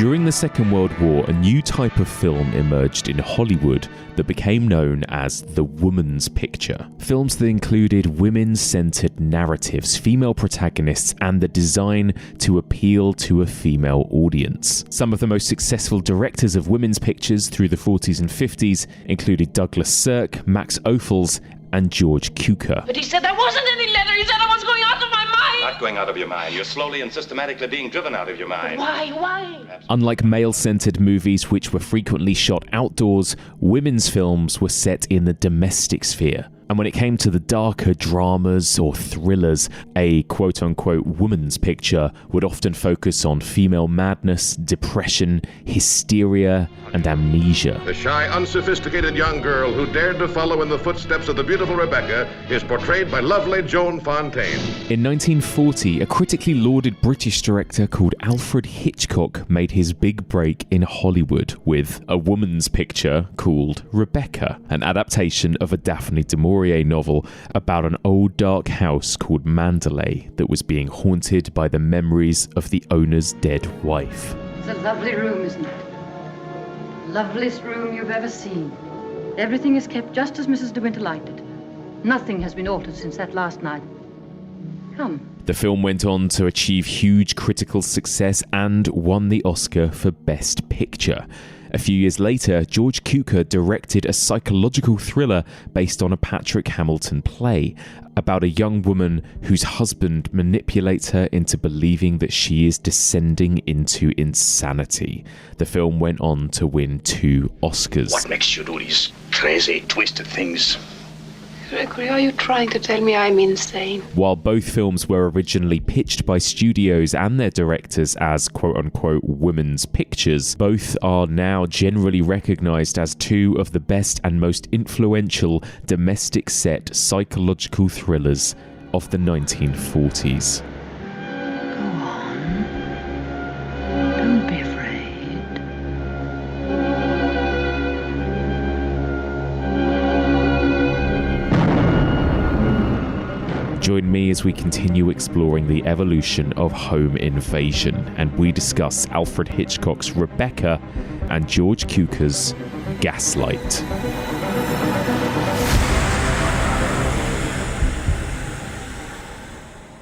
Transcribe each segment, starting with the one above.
During the Second World War, a new type of film emerged in Hollywood that became known as the woman's picture. Films that included women-centered narratives, female protagonists, and the design to appeal to a female audience. Some of the most successful directors of women's pictures through the 40s and 50s included Douglas Sirk, Max Ophuls, and George Cukor. But he said there wasn't any letter. He said I was going out of my mind. Not going out of your mind. You're slowly and systematically being driven out of your mind. Why? Unlike male-centered movies, which were frequently shot outdoors, women's films were set in the domestic sphere. And when it came to the darker dramas or thrillers, a quote-unquote woman's picture would often focus on female madness, depression, hysteria, and amnesia. The shy, unsophisticated young girl who dared to follow in the footsteps of the beautiful Rebecca is portrayed by lovely Joan Fontaine. In 1940, a critically lauded British director called Alfred Hitchcock made his big break in Hollywood with a woman's picture called Rebecca, an adaptation of a Daphne du Maurier novel about an old dark house called Mandalay that was being haunted by the memories of the owner's dead wife. It's a lovely room, isn't it? Loveliest room you've ever seen. Everything is kept just as Mrs. De Winter liked it. Nothing has been altered since that last night. Come. The film went on to achieve huge critical success and won the Oscar for Best Picture. A few years later, George Cukor directed a psychological thriller based on a Patrick Hamilton play about a young woman whose husband manipulates her into believing that she is descending into insanity. The film went on to win 2 Oscars. What makes you do these crazy, twisted things? Gregory, are you trying to tell me I'm insane? While both films were originally pitched by studios and their directors as quote-unquote women's pictures, both are now generally recognized as 2 of the best and most influential domestic set psychological thrillers of the 1940s. Go on. Don't be afraid. Join me as we continue exploring the evolution of home invasion, and we discuss Alfred Hitchcock's Rebecca and George Cukor's Gaslight.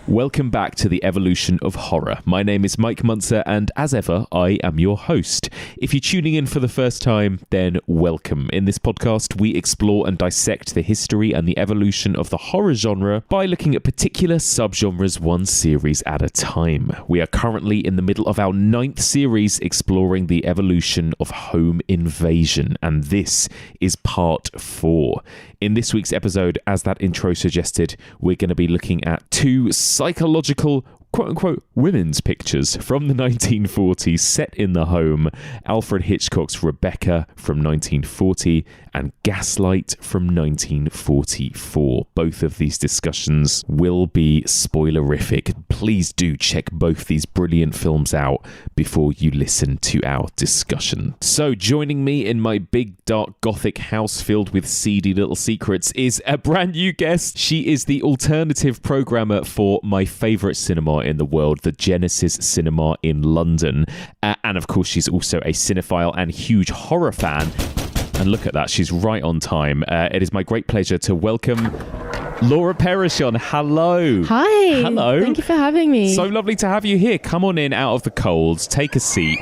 Welcome back to the evolution of horror. My name is Mike Munzer, and as ever, I am your host. If you're tuning in for the first time, then welcome. In this podcast, we explore and dissect the history and the evolution of the horror genre by looking at particular subgenres one series at a time. We are currently in the middle of our 9th series exploring the evolution of home invasion, and this is part 4. In this week's episode, as that intro suggested, we're going to be looking at 2 psychological quote-unquote women's pictures from the 1940s set in the home: Alfred Hitchcock's Rebecca from 1940 and Gaslight from 1944. Both of these discussions will be spoilerific. Please do check both these brilliant films out before you listen to our discussion. So joining me in my big dark gothic house filled with seedy little secrets is a brand new guest. She is the alternative programmer for my favourite cinema in the world, the Genesis Cinema in London. And of course, she's also a cinephile and huge horror fan. And look at that, she's right on time. It is my great pleasure to welcome Laura Perrachon. Hello. Hi. Hello. Thank you for having me. So lovely to have you here. Come on in out of the cold. Take a seat.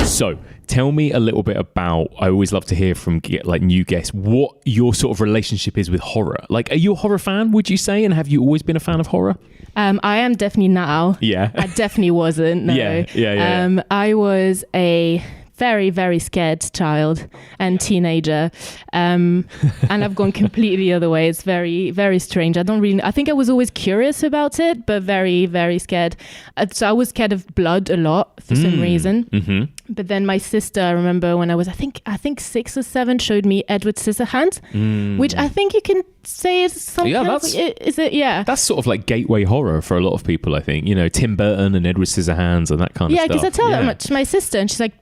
So tell me a little bit about, I always love to hear from new guests, what your sort of relationship is with horror. Like, are you a horror fan, would you say? And have you always been a fan of horror? I am definitely now. Yeah. I definitely wasn't. No. Yeah. I was a very, very scared child and teenager. And I've gone completely the other way. It's very, very strange. I think I was always curious about it, but very, very scared. So I was scared of blood a lot for some reason. Mm-hmm. But then my sister, I remember when I was, I think 6 or 7, showed me Edward Scissorhands, which I think you can say is some kind of, is it? Yeah. That's sort of like gateway horror for a lot of people, I think. You know, Tim Burton and Edward Scissorhands and that kind of stuff. Yeah, because I tell that much to my sister and she's like,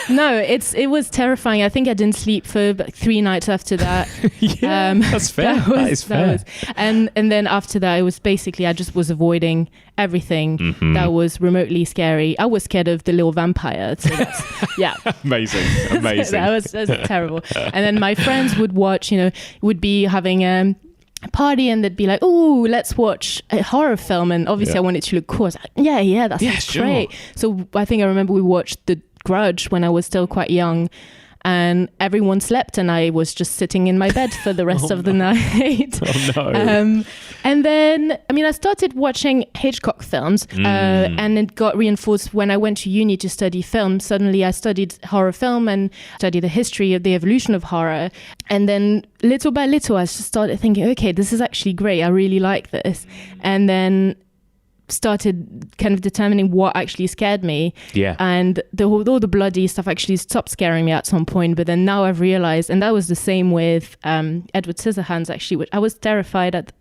No, it was terrifying. I think I didn't sleep for like 3 nights after that. That's fair. That is fair. And then after that, it was basically I just was avoiding everything that was remotely scary. I was scared of the little vampire. So yeah, amazing. that was terrible. And then my friends would watch. Would be having a party and they'd be like, "Oh, let's watch a horror film." And obviously, I wanted to look cool. I was like, yeah, that's great. So I think I remember we watched The Grudge when I was still quite young, and everyone slept and I was just sitting in my bed for the rest of the night. Oh no. And then I started watching Hitchcock films, and it got reinforced when I went to uni to study film. Suddenly I studied horror film and studied the history of the evolution of horror, and then little by little I just started thinking, okay, this is actually great, I really like this. And then started kind of determining what actually scared me. Yeah. And all the bloody stuff actually stopped scaring me at some point. But then now I've realized, and that was the same with Edward Scissorhands, actually, which I was terrified at.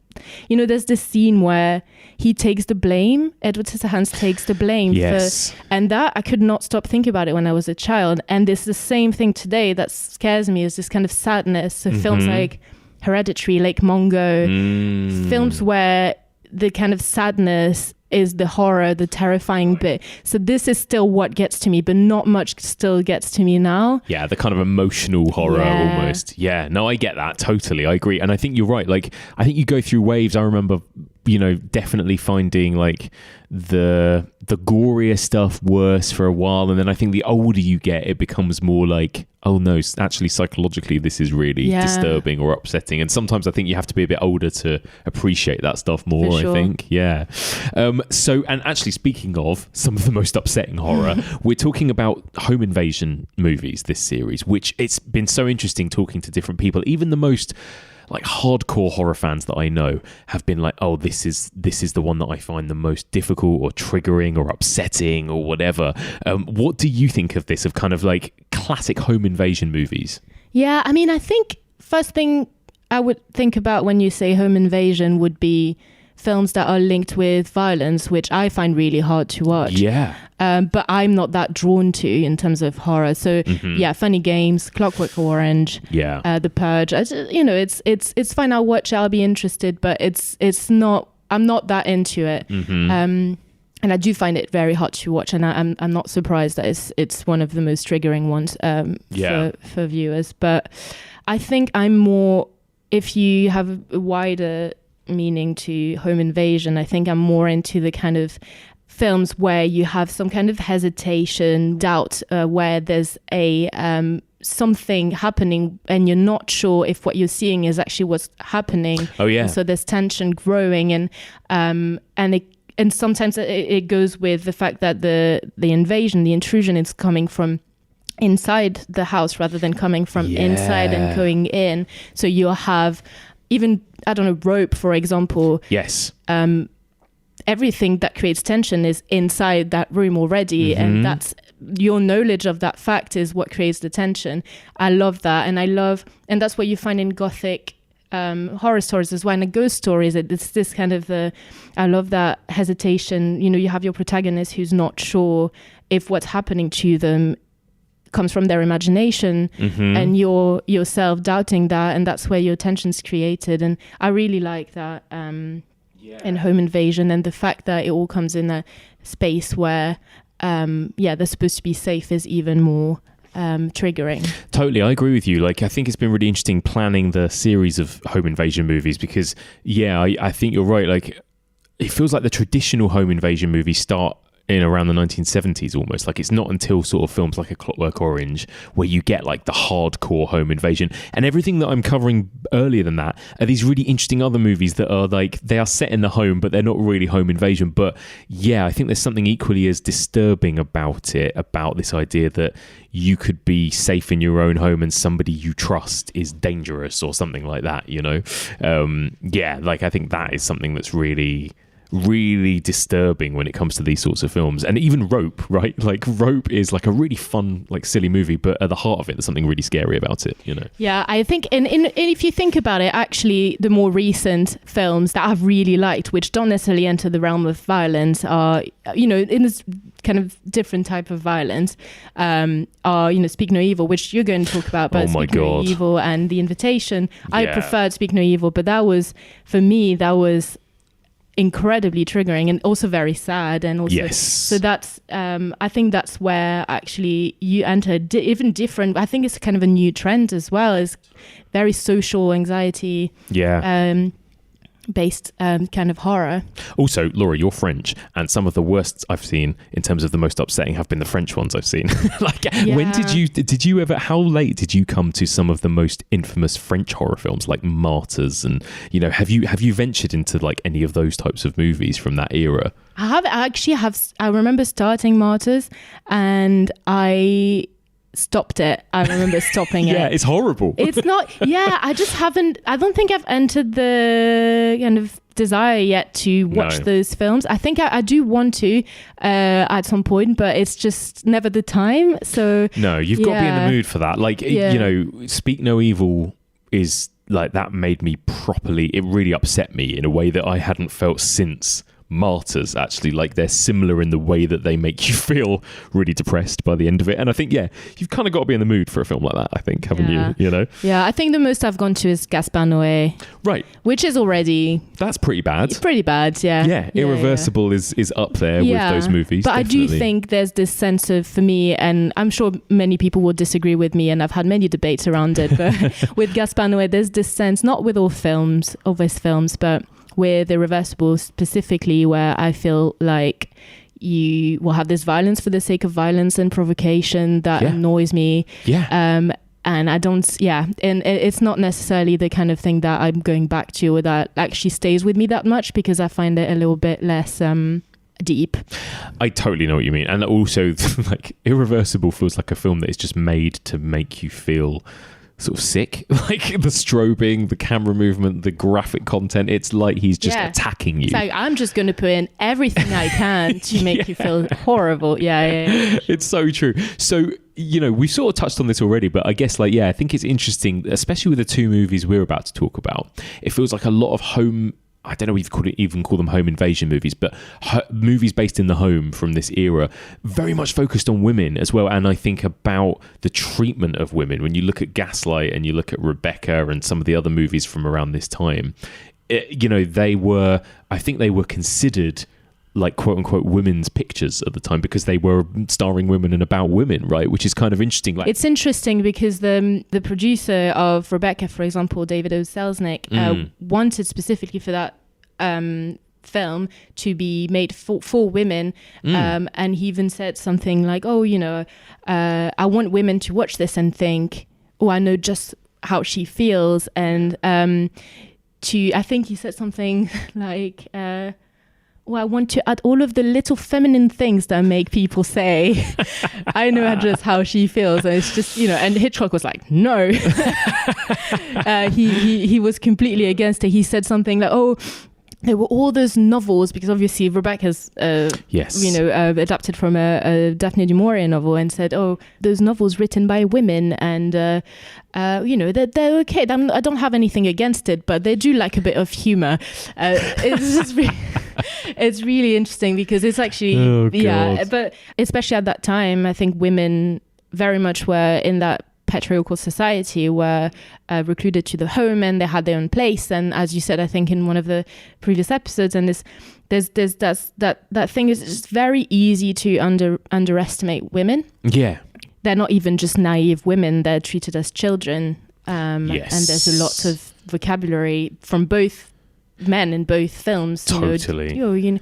There's this scene where he takes the blame. Edward Scissorhands takes the blame. Yes. And that I could not stop thinking about it when I was a child. And it's the same thing today that scares me, is this kind of sadness. So films like Hereditary, Lake Mungo, films where the kind of sadness is the horror, the terrifying bit. So this is still what gets to me, but not much still gets to me now. Yeah, the kind of emotional horror almost. Yeah, no, I get that totally. I agree. And I think you're right. Like, I think you go through waves. I remember, definitely finding like the gorier stuff worse for a while. And then I think the older you get, it becomes more like, oh no, actually psychologically this is really disturbing or upsetting. And sometimes I think you have to be a bit older to appreciate that stuff more. For sure. I think. Yeah. So, and actually speaking of some of the most upsetting horror, we're talking about home invasion movies, this series, which it's been so interesting talking to different people. Even the most like hardcore horror fans that I know have been like, oh, this is the one that I find the most difficult or triggering or upsetting or whatever. What do you think of this, of kind of like classic home invasion movies? Yeah, I think first thing I would think about when you say home invasion would be films that are linked with violence, which I find really hard to watch. Yeah. But I'm not that drawn to in terms of horror. So Funny Games, Clockwork Orange, The Purge. It's fine. I'll watch it. I'll be interested, but it's not. I'm not that into it. And I do find it very hard to watch, and I'm not surprised that it's one of the most triggering ones for viewers. But I think I'm more, if you have a wider meaning to home invasion, I think I'm more into the kind of films where you have some kind of hesitation, doubt, where there's a something happening and you're not sure if what you're seeing is actually what's happening. Oh yeah. And so there's tension growing, and sometimes it goes with the fact that the intrusion is coming from inside the house rather than coming from inside and going in. So you'll have even, I don't know, Rope, for example. Yes. Everything that creates tension is inside that room already. And that's your knowledge of that fact is what creates the tension. I love that. And that's what you find in Gothic horror stories as well. And ghost stories, it's this kind of, I love that hesitation. You have your protagonist who's not sure if what's happening to them comes from their imagination, and you're yourself doubting that, and that's where your tension's created. And I really like that in home invasion, and the fact that it all comes in a space where they're supposed to be safe is even more triggering. Totally, I agree with you. Like, I think it's been really interesting planning the series of home invasion movies, because I think you're right. Like, it feels like the traditional home invasion movies start in around the 1970s almost. Like, it's not until sort of films like A Clockwork Orange where you get like the hardcore home invasion, and everything that I'm covering earlier than that are these really interesting other movies that are like, they are set in the home but they're not really home invasion. But I think there's something equally as disturbing about it, about this idea that you could be safe in your own home and somebody you trust is dangerous or something like that, like I think that is something that's really disturbing when it comes to these sorts of films. And even Rope, right? Like, Rope is like a really fun, like, silly movie, but at the heart of it, there's something really scary about it, Yeah, I think, and if you think about it, actually, the more recent films that I've really liked, which don't necessarily enter the realm of violence, are, in this kind of different type of violence are, Speak No Evil, which you're going to talk about, but Speak No Evil and The Invitation. I preferred Speak No Evil, but that was, for me, incredibly triggering and also very sad. And also, so that's, I think that's where actually you enter even different, I think it's kind of a new trend as well, is very social anxiety. Based kind of horror. Also, Laura, you're French, and some of the worst I've seen in terms of the most upsetting have been the French ones I've seen. When did you ever, how late did you come to some of the most infamous French horror films like Martyrs, and have you ventured into like any of those types of movies from that era? I remember starting Martyrs, and I stopped it. I remember stopping it. Yeah, it's horrible. It's not, I just haven't, I don't think I've entered the kind of desire yet to watch those films. I think I do want to at some point, but it's just never the time. So no, you've got to be in the mood for that. Like, Speak No Evil is like, that made me properly, it really upset me in a way that I hadn't felt since Martyrs. Actually, like, they're similar in the way that they make you feel really depressed by the end of it. And I think you've kind of got to be in the mood for a film like that, I think, haven't you? I think the most I've gone to is Gaspar Noé, right, which is already, that's pretty bad. It's pretty bad. Irreversible is up there with those movies, but definitely. I do think there's this sense of, for me, and I'm sure many people will disagree with me, and I've had many debates around it, but with Gaspar Noé there's this sense, not with all his films, but with Irreversible specifically, where I feel like you will have this violence for the sake of violence and provocation that annoys me. And I don't, and it's not necessarily the kind of thing that I'm going back to or that actually stays with me that much, because I find it a little bit less deep. I totally know what you mean. And also, like, Irreversible feels like a film that is just made to make you feel sort of sick, like the strobing, the camera movement, the graphic content. It's like he's just attacking you. It's like, I'm just going to put in everything I can to make you feel horrible. It's so true. So, we've sort of touched on this already, but I guess I think it's interesting, especially with the two movies we're about to talk about. It feels like a lot of home, I don't know if you even call them home invasion movies, but movies based in the home from this era, very much focused on women as well. And I think about the treatment of women. When you look at Gaslight and you look at Rebecca and some of the other movies from around this time, they were considered like quote unquote women's pictures at the time, because they were starring women and about women, right? Which is kind of interesting. Like, it's interesting because the producer of Rebecca, for example, David O. Selznick, wanted specifically for that film to be made for women, and he even said something like, I want women to watch this and think, I know just how she feels, and I think he said something like, I want to add all of the little feminine things that make people say, I know just how she feels. And it's just, and Hitchcock was like, no. He was completely against it. He said something like, there were all those novels, because obviously Rebecca's, adapted from a Daphne du Maurier novel, and said, those novels written by women, and, they're okay. I don't have anything against it, but they do like a bit of humor. It's just it's really interesting, because it's actually, but especially at that time, I think women very much were in that patriarchal society, were recluded to the home, and they had their own place. And as you said, I think in one of the previous episodes, and there's that thing is just very easy to underestimate women. Yeah, they're not even just naive women; they're treated as children. And there's a lot of vocabulary from both men in both films. Totally.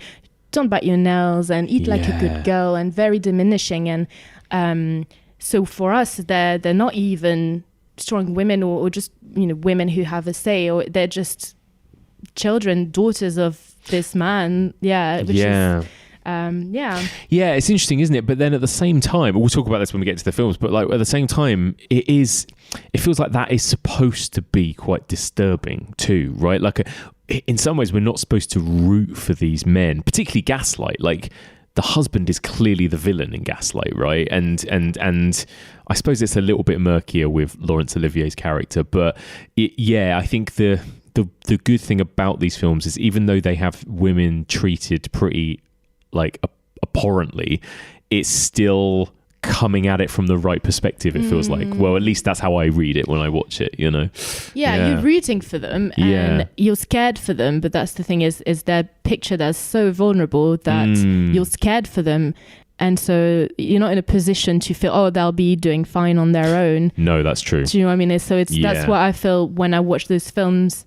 Don't bite your nails and eat like a good girl, and very diminishing. And so for us, they're not even strong women or just women who have a say, or they're just children, daughters of this man. It's interesting, isn't it? But then at the same time, we'll talk about this when we get to the films, but like at the same time, it feels like that is supposed to be quite disturbing too, right? Like in some ways, we're not supposed to root for these men, particularly Gaslight. Like, the husband is clearly the villain in Gaslight, right? And I suppose it's a little bit murkier with Laurence Olivier's character, but I think the good thing about these films is, even though they have women treated pretty like abhorrently, it's still coming at it from the right perspective. It feels like, well, at least that's how I read it when I watch it, you know. You're rooting for them and you're scared for them, but that's the thing is they're pictured as so vulnerable that you're scared for them, and so you're not in a position to feel they'll be doing fine on their own. No, that's true. Do you know what I mean? So that's what I feel when I watch those films,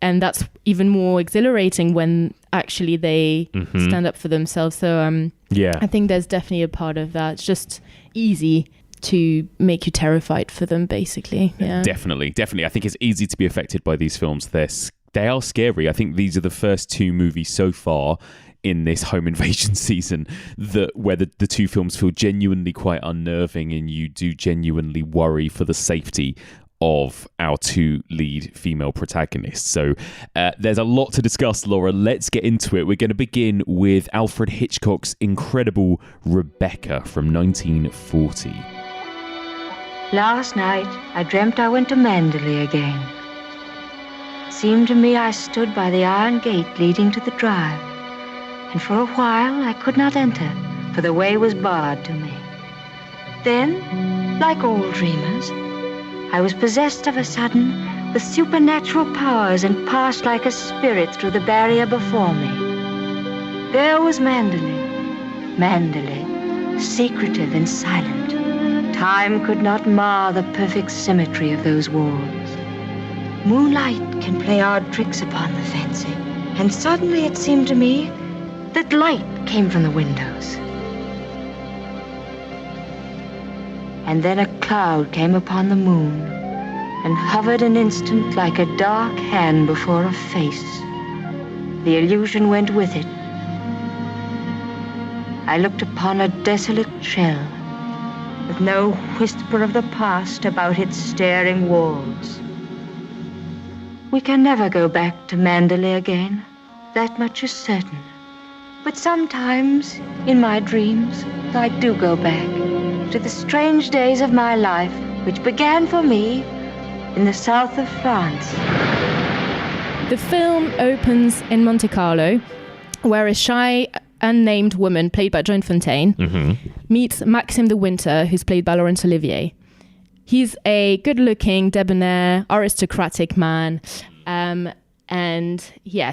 and that's even more exhilarating when actually they stand up for themselves. So I think there's definitely a part of that. It's just easy to make you terrified for them, basically. Yeah, definitely. I think it's easy to be affected by these films. They are scary. I think these are the first two movies so far in this home invasion season where the two films feel genuinely quite unnerving, and you do genuinely worry for the safety of our two lead female protagonists. So there's a lot to discuss, Laura. Let's get into it. We're going to begin with Alfred Hitchcock's incredible Rebecca from 1940. Last night, I dreamt I went to Manderley again. It seemed to me I stood by the iron gate leading to the drive, and for a while I could not enter, for the way was barred to me. Then, like all dreamers, I was possessed of a sudden with supernatural powers and passed like a spirit through the barrier before me. There was Manderley, secretive and silent. Time could not mar the perfect symmetry of those walls. Moonlight can play odd tricks upon the fancy, and suddenly it seemed to me that light came from the windows. And then a cloud came upon the moon and hovered an instant like a dark hand before a face. The illusion went with it. I looked upon a desolate shell with no whisper of the past about its staring walls. We can never go back to Manderley again, that much is certain. But sometimes, in my dreams, I do go back to the strange days of my life, which began for me in the south of France. The film opens in Monte Carlo, where a shy, unnamed woman, played by Joan Fontaine, meets Maxime de Winter, who's played by Laurence Olivier. He's a good-looking, debonair, aristocratic man, and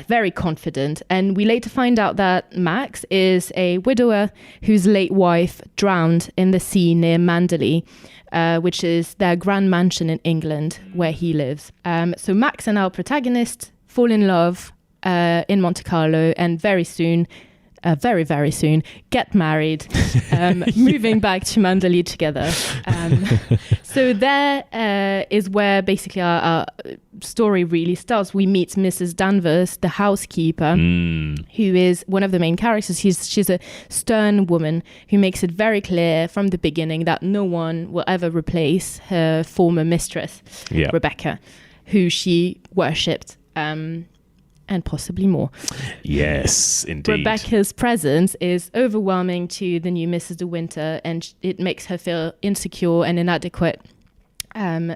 very confident. And we later find out that Max is a widower whose late wife drowned in the sea near Manderley, which is their grand mansion in England where he lives. So Max and our protagonist fall in love in Monte Carlo, and very soon, very, very soon, get married, moving back to Manderley together. So there is where basically our story really starts. We meet Mrs. Danvers, the housekeeper, who is one of the main characters. She's a stern woman who makes it very clear from the beginning that no one will ever replace her former mistress, Rebecca, who she worshipped. And possibly more. Yes, indeed. Rebecca's presence is overwhelming to the new Mrs. De Winter, and it makes her feel insecure and inadequate.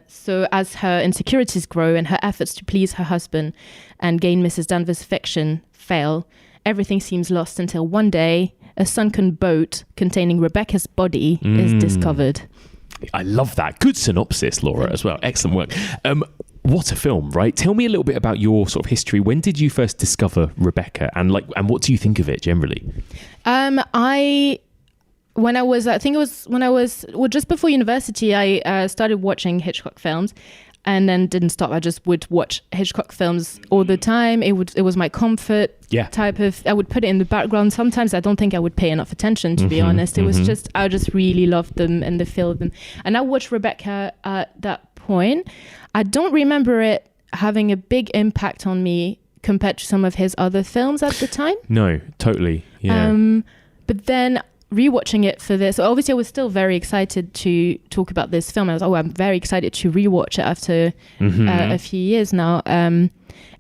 So as her insecurities grow and her efforts to please her husband and gain Mrs. Danvers' affection fail, everything seems lost until one day a sunken boat containing Rebecca's body is discovered. I love that. Good synopsis, Laura, as well. Excellent work. What a film, right? Tell me a little bit about your sort of history. When did you first discover Rebecca, and what do you think of it generally? Just before university, I started watching Hitchcock films, and then didn't stop. I just would watch Hitchcock films all the time. It was my comfort type of. I would put it in the background. Sometimes I don't think I would pay enough attention, to be honest. It was just I just really loved them and the feel of them. And I watched Rebecca at that point. I don't remember it having a big impact on me compared to some of his other films at the time. No, totally. Yeah. But then rewatching it for this, obviously I was still very excited to talk about this film. I was, I'm very excited to rewatch it after a few years now. And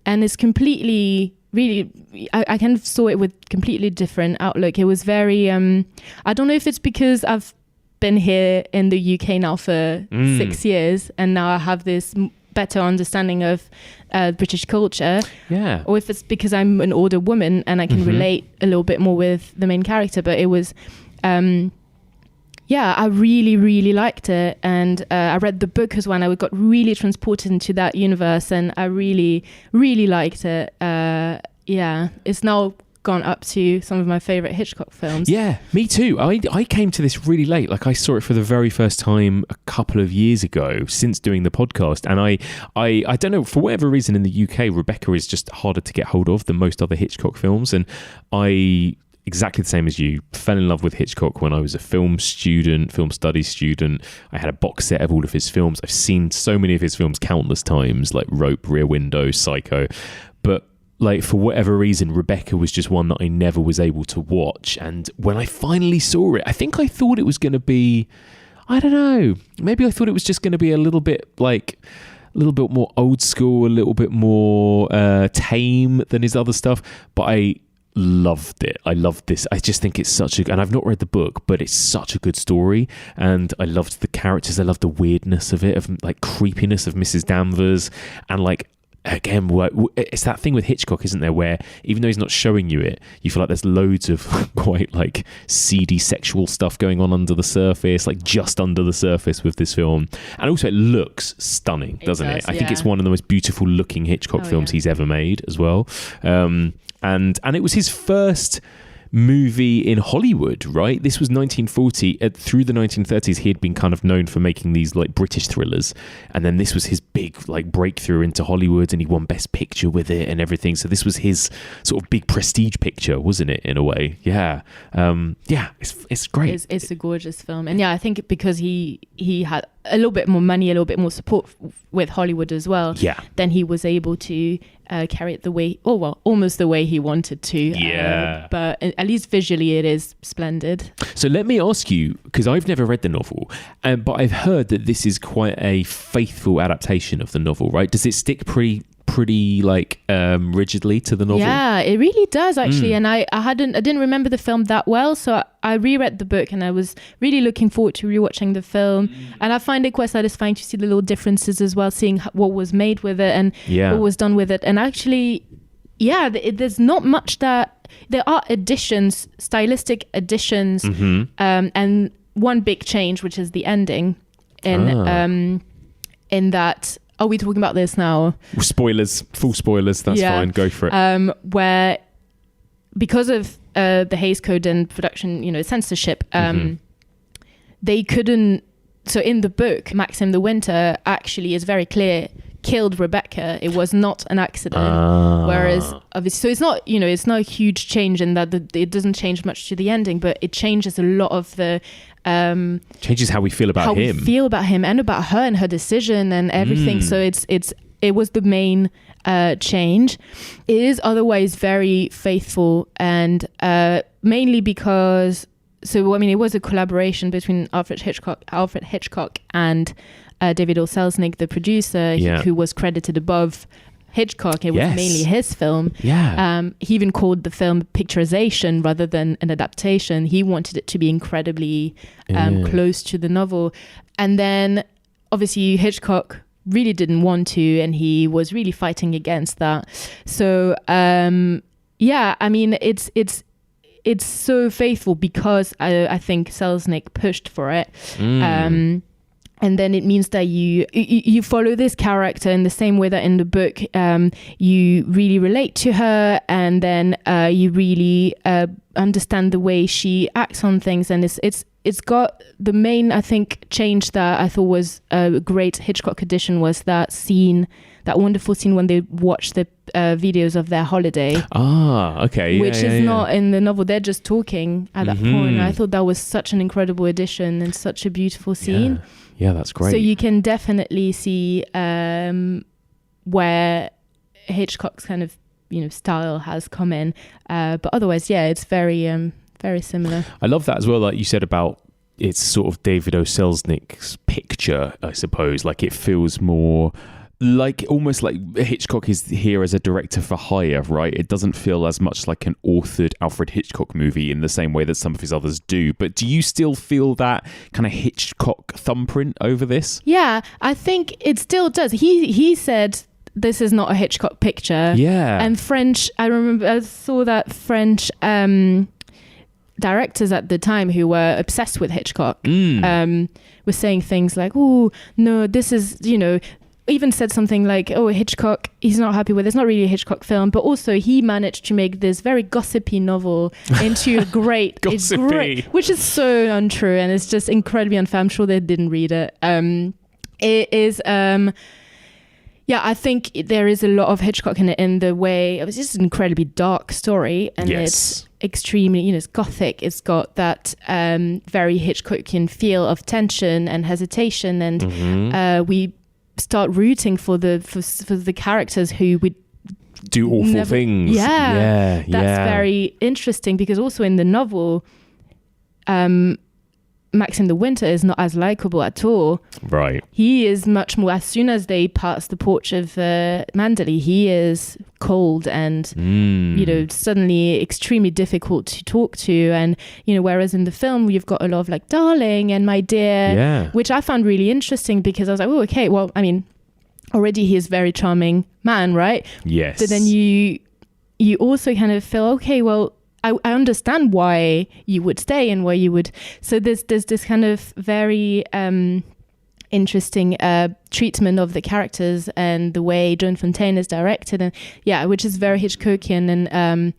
it's completely, really, I kind of saw it with completely different outlook. It was very, I don't know if it's because I've been here in the UK now for 6 years, and now I have this better understanding of British culture. Yeah. Or if it's because I'm an older woman and I can relate a little bit more with the main character. But it was, I really, really liked it. And I read the book as well, and I got really transported into that universe, and I really, really liked it. It's now gone up to some of my favorite Hitchcock films. Yeah, me too. I came to this really late. Like, I saw it for the very first time a couple of years ago since doing the podcast, and I don't know, for whatever reason in the UK, Rebecca is just harder to get hold of than most other Hitchcock films, and I, exactly the same as you, fell in love with Hitchcock when I was a film studies student. I had a box set of all of his films. I've seen so many of his films countless times, like Rope, Rear Window, Psycho, but like, for whatever reason, Rebecca was just one that I never was able to watch. And when I finally saw it, I think I thought it was going to be, I don't know, maybe I thought it was just going to be a little bit more old school, a little bit more tame than his other stuff. But I loved it. I loved this. I just think it's and I've not read the book, but it's such a good story. And I loved the characters. I loved the weirdness of it, of like creepiness of Mrs. Danvers, and like, again, it's that thing with Hitchcock, isn't there, where even though he's not showing you it, you feel like there's loads of quite like seedy sexual stuff going on under the surface, like just under the surface with this film. And also it looks stunning, doesn't it? I think it's one of the most beautiful looking Hitchcock films he's ever made as well. And it was his first movie in Hollywood, right? This was 1940. Through the 1930s, he had been kind of known for making these like British thrillers, and then this was his big like breakthrough into Hollywood, and he won Best Picture with it and everything. So this was his sort of big prestige picture, wasn't it, in a way? It's great. It's a gorgeous film, and I think because he had a little bit more money, a little bit more support with Hollywood as well, then he was able to carry it almost the way he wanted to. But at least visually it is splendid. So let me ask you, because I've never read the novel, but I've heard that this is quite a faithful adaptation of the novel, right? Does it stick pretty like rigidly to the novel? Yeah, it really does actually. And I didn't remember the film that well, so I reread the book, and I was really looking forward to rewatching the film. And I find it quite satisfying to see the little differences as well, seeing what was made with it and what was done with it. And actually, there's not much that there are additions, stylistic additions, and one big change, which is the ending. In that. Are we talking about this now? Spoilers, full spoilers. That's fine. Go for it. Where, because of the Hays Code and production, censorship, they couldn't. So in the book, Maxim the Winter actually is very clear killed Rebecca. It was not an accident. Whereas obviously, so it's not, it's not a huge change in that it doesn't change much to the ending, but it changes a lot of the changes how we feel about him. We feel about him and about her and her decision and everything. So it was the main change. It is otherwise very faithful, and mainly because it was a collaboration between Alfred Hitchcock and David O. Selznick, the producer, who was credited above Hitchcock. It was mainly his film. He even called the film picturization rather than an adaptation. He wanted it to be incredibly close to the novel. And then obviously Hitchcock really didn't want to, and he was really fighting against that. So it's so faithful because I think Selznick pushed for it. And then it means that you follow this character in the same way that in the book you really relate to her, and then you really understand the way she acts on things. And it's got the main, I think, change that I thought was a great Hitchcock addition was that scene, that wonderful scene when they watch the videos of their holiday. Okay. Which is not in the novel. They're just talking at that point. I thought that was such an incredible addition and such a beautiful scene. Yeah, that's great. So you can definitely see where Hitchcock's kind of style has come in, but otherwise, it's very very similar. I love that as well, like you said about it's sort of David O. Selznick's picture, I suppose. Like it feels more like almost like Hitchcock is here as a director for hire, right? It doesn't feel as much like an authored Alfred Hitchcock movie in the same way that some of his others do. But do you still feel that kind of Hitchcock thumbprint over this? Yeah, I think it still does. He said this is not a Hitchcock picture. Yeah. And I saw that French directors at the time who were obsessed with Hitchcock were saying things like, oh, no, this is, even said something like, oh, Hitchcock, he's not happy with it. It's not really a Hitchcock film, but also he managed to make this very gossipy novel into a great, which is so untrue, and it's just incredibly unfair. I'm sure they didn't read it. It is, I think there is a lot of Hitchcock in it in the way, it's just an incredibly dark story, and it's extremely, it's gothic. It's got that very Hitchcockian feel of tension and hesitation, and we start rooting for the characters who would do awful things. That's very interesting, because also in the novel, Maxim the Winter is not as likable at all. Right. He is much more, as soon as they pass the porch of Manderley, he is cold and, suddenly extremely difficult to talk to. And, whereas in the film, you've got a lot of like, darling and my dear, which I found really interesting, because I was like, oh, okay, well, I mean, already he is a very charming man, right? Yes. But then you also kind of feel, okay, well, I understand why you would stay and why you would. So there's this kind of very interesting treatment of the characters and the way Joan Fontaine is directed, and which is very Hitchcockian and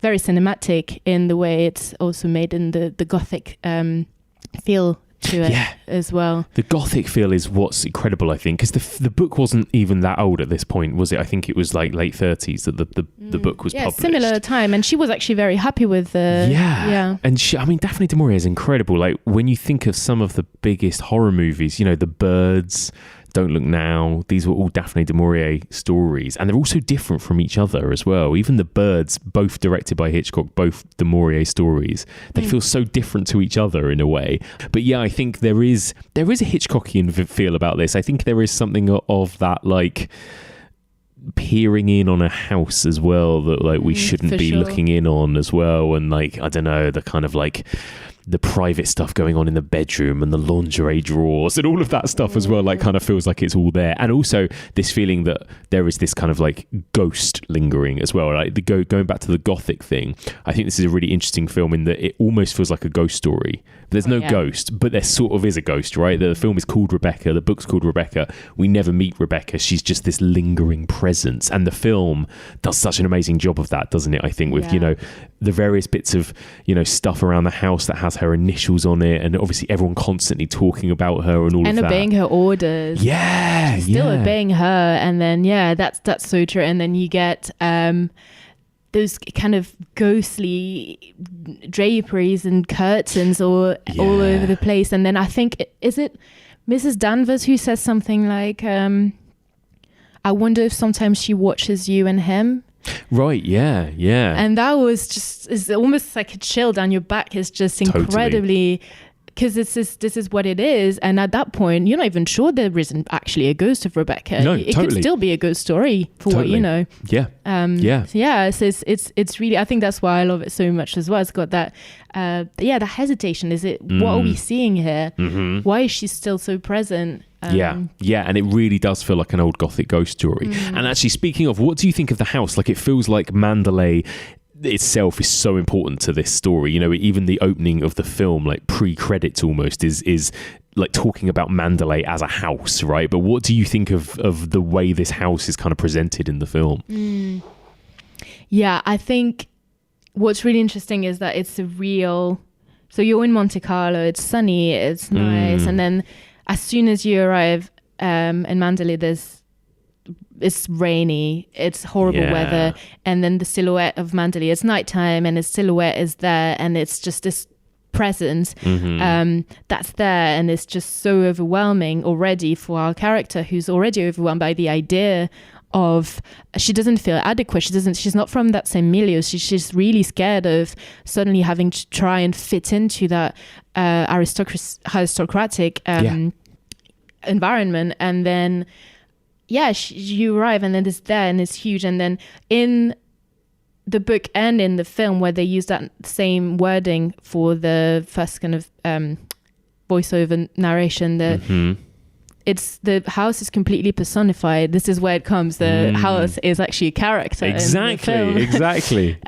very cinematic in the way it's also made in the Gothic feel to it as well. The Gothic feel is what's incredible, I think, because the book wasn't even that old at this point, was it? I think it was like late 30s that the book was published. Similar time, and she was actually very happy with the and Daphne du Maurier is incredible. Like, when you think of some of the biggest horror movies, The Birds, Don't Look Now, these were all Daphne du Maurier stories, and they're also different from each other as well. Even The Birds, both directed by Hitchcock, both du Maurier stories, they feel so different to each other in a way. But I think there is a Hitchcockian feel about this. I think there is something of that, like, peering in on a house as well, that like we shouldn't be looking in on as well, and like, I don't know, the kind of like the private stuff going on in the bedroom and the lingerie drawers and all of that stuff as well, like, kind of feels like it's all there. And also this feeling that there is this kind of like ghost lingering as well, like going back to the Gothic thing. I think this is a really interesting film in that it almost feels like a ghost story. There's no ghost, but there sort of is a ghost, right? The film is called Rebecca, the book's called Rebecca. We never meet Rebecca. She's just this lingering presence, and the film does such an amazing job of that, doesn't it? I think with the various bits of stuff around the house that has her initials on it, and obviously everyone constantly talking about her and all of that, and obeying her orders. She's still obeying her, and then that's so true. And then you get those kind of ghostly draperies and curtains all over the place. And then I think, is it Mrs. Danvers who says something like, I wonder if sometimes she watches you and him. Right, yeah. And that was just, it's almost like a chill down your back. It's just incredibly, because this is what it is. And at that point, you're not even sure there isn't actually a ghost of Rebecca. No, it could still be a ghost story for what you know. Yeah. So it's really, I think that's why I love it so much as well. It's got that, the hesitation. Is it, what are we seeing here? Mm-hmm. Why is she still so present? And it really does feel like an old Gothic ghost story. And actually, speaking of, what do you think of the house? Like, it feels like Mandalay itself is so important to this story. Even the opening of the film, like pre-credits almost, is like talking about Mandalay as a house, right? But what do you think of the way this house is kind of presented in the film? I think what's really interesting is that it's a real, so you're in Monte Carlo, it's sunny, it's nice, and then as soon as you arrive in Mandalay, it's rainy, it's horrible weather, and then the silhouette of Mandalay, it's nighttime, and its silhouette is there, and it's just this presence that's there, and it's just so overwhelming already for our character, who's already overwhelmed by the idea of, she doesn't feel adequate, she's not from that same milieu, she's really scared of suddenly having to try and fit into that aristocratic environment. And then you arrive and then it's there and it's huge. And then in the book and in the film, where they use that same wording for the first kind of voiceover narration, it's the house is completely personified. This is where it comes. The house is actually a character. Exactly.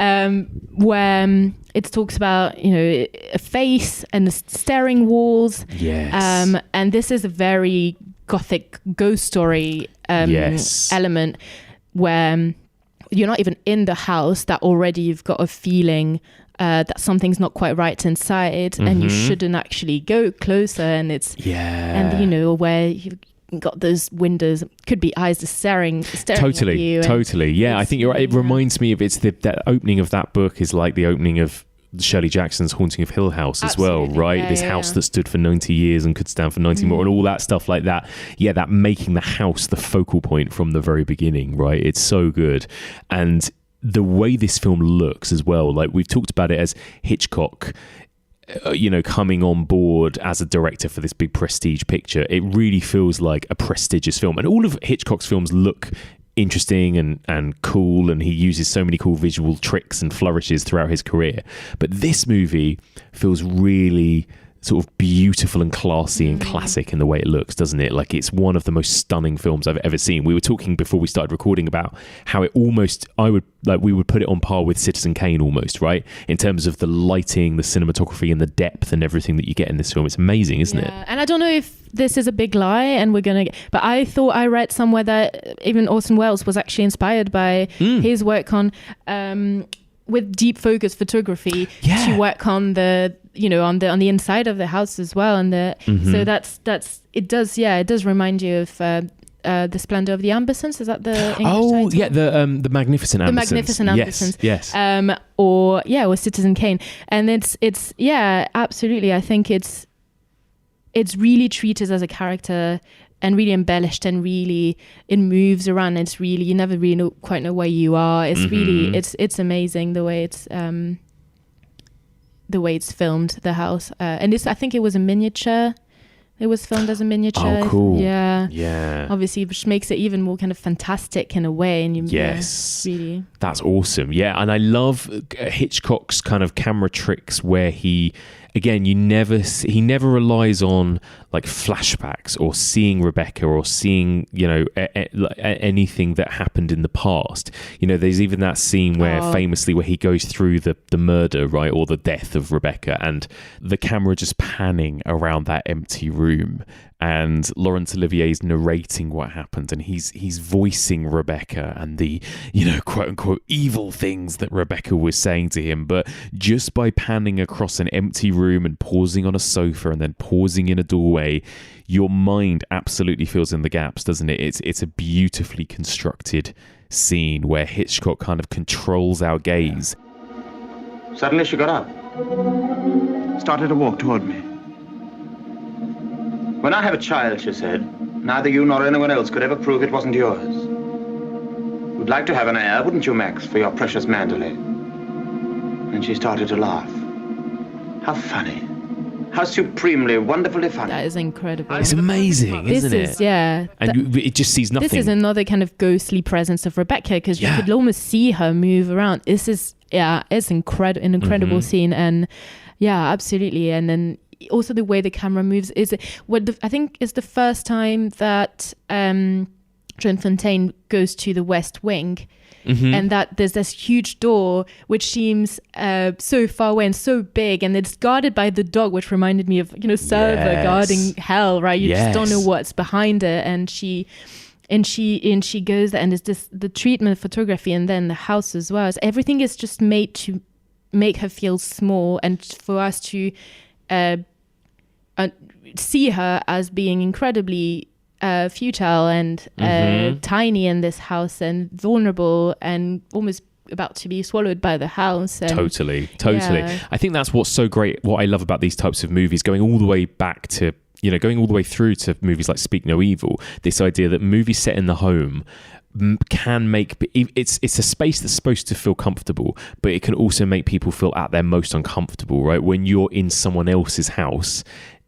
Where it talks about, a face and the staring walls. Yes. And this is a very gothic ghost story element where you're not even in the house, that already you've got a feeling that something's not quite right inside, and you shouldn't actually go closer. And it's and where you've got those windows, could be eyes just staring at you. Totally. I think you're right. It reminds me of that opening of that book is like the opening of Shirley Jackson's Haunting of Hill House as well, right? This house that stood for 90 years and could stand for 90 more, and all that stuff like that. Yeah, that making the house the focal point from the very beginning, right? It's so good. And the way this film looks as well, like we've talked about it as Hitchcock, coming on board as a director for this big prestige picture. It really feels like a prestigious film. And all of Hitchcock's films look interesting and cool, and he uses so many cool visual tricks and flourishes throughout his career. But this movie feels really sort of beautiful and classy and classic in the way it looks, doesn't it? Like, it's one of the most stunning films I've ever seen. We were talking before we started recording about how it almost, we would put it on par with Citizen Kane almost, right? In terms of the lighting, the cinematography, and the depth and everything that you get in this film. It's amazing, isn't it? And I don't know if this is a big lie, and but I thought I read somewhere that even Orson Welles was actually inspired by his work on with deep focus photography to work on the on the inside of the house as well, and so it does remind you of the Splendor of the Ambersons. Is that the English title? The Magnificent Ambersons. The Magnificent Ambersons. Yes. Or Citizen Kane. And it's absolutely. I think it's really treated as a character and really embellished, and really it moves around. It's really, you never really quite know where you are. It's really it's amazing the way it's filmed, the house. And I think it was a miniature. It was filmed as a miniature. Oh, cool. Yeah. Obviously, which makes it even more kind of fantastic in a way. And really. That's awesome. Yeah. And I love Hitchcock's kind of camera tricks where he never relies on like flashbacks or seeing Rebecca or seeing, anything that happened in the past. There's even that scene where famously where he goes through the murder, right, or the death of Rebecca, and the camera just panning around that empty room, and Laurence Olivier's narrating what happened, and he's voicing Rebecca and the, quote unquote evil things that Rebecca was saying to him. But just by panning across an empty room and pausing on a sofa and then pausing in a doorway, your mind absolutely fills in the gaps, doesn't it? It's a beautifully constructed scene where Hitchcock kind of controls our gaze. Suddenly she got up, started to walk toward me. When I have a child, she said, neither you nor anyone else could ever prove it wasn't yours. You'd like to have an heir, wouldn't you, Max, for your precious Manderley? And she started to laugh. How funny. How supremely, wonderfully funny. That is incredible. It's amazing, isn't it? And it just sees nothing. This is another kind of ghostly presence of Rebecca, because you could almost see her move around. This is, it's an incredible scene. And absolutely. And then also the way the camera moves is I think is the first time that Joan Fontaine goes to the West Wing. And that there's this huge door which seems so far away and so big, and it's guarded by the dog, which reminded me of Server guarding hell, right? You just don't know what's behind it, and she goes there, and there's the treatment of photography, and then the house as well. So everything is just made to make her feel small, and for us to see her as being incredibly futile and tiny in this house, and vulnerable, and almost about to be swallowed by the house. And totally. I think that's what's so great, what I love about these types of movies, going all the way back to, going all the way through to movies like Speak No Evil, this idea that movies set in the home can make it's a space that's supposed to feel comfortable, but it can also make people feel at their most uncomfortable, right? When you're in someone else's house,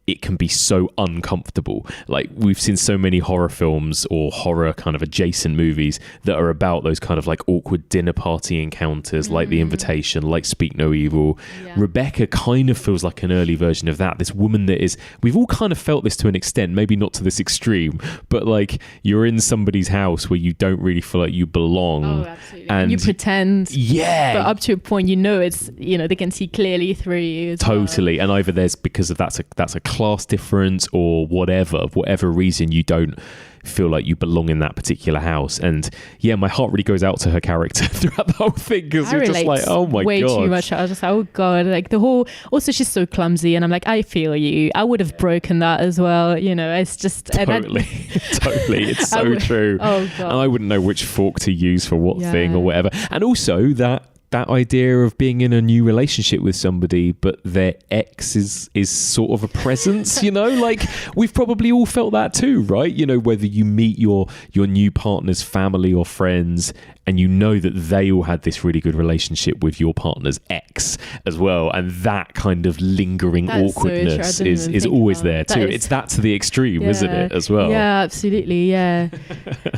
it can be so uncomfortable. Like, we've seen so many horror films or horror kind of adjacent movies that are about those kind of like awkward dinner party encounters, like The Invitation, like Speak No Evil. Rebecca kind of feels like an early version of that. This woman that is, we've all kind of felt this to an extent, maybe not to this extreme, but like, you're in somebody's house where you don't really feel like you belong. Oh, absolutely. And you pretend. Yeah. But up to a point, it's, they can see clearly through you as totally. well. And either there's, because of that's a class difference or whatever reason, you don't feel like you belong in that particular house. And yeah, my heart really goes out to her character throughout the whole thing, because you're just like, oh my way god, too much. I was just like, oh god, like the whole, also she's so clumsy, and I'm like, I feel you, I would have broken that as well, it's just totally it's so true. Oh god. And I wouldn't know which fork to use for what thing or whatever. And also that idea of being in a new relationship with somebody, but their ex is sort of a presence, like we've probably all felt that too, right? Whether you meet your new partner's family or friends, and that they all had this really good relationship with your partner's ex as well, and that kind of lingering awkwardness is always there too. It's that to the extreme, isn't it, as well? Yeah, absolutely, yeah.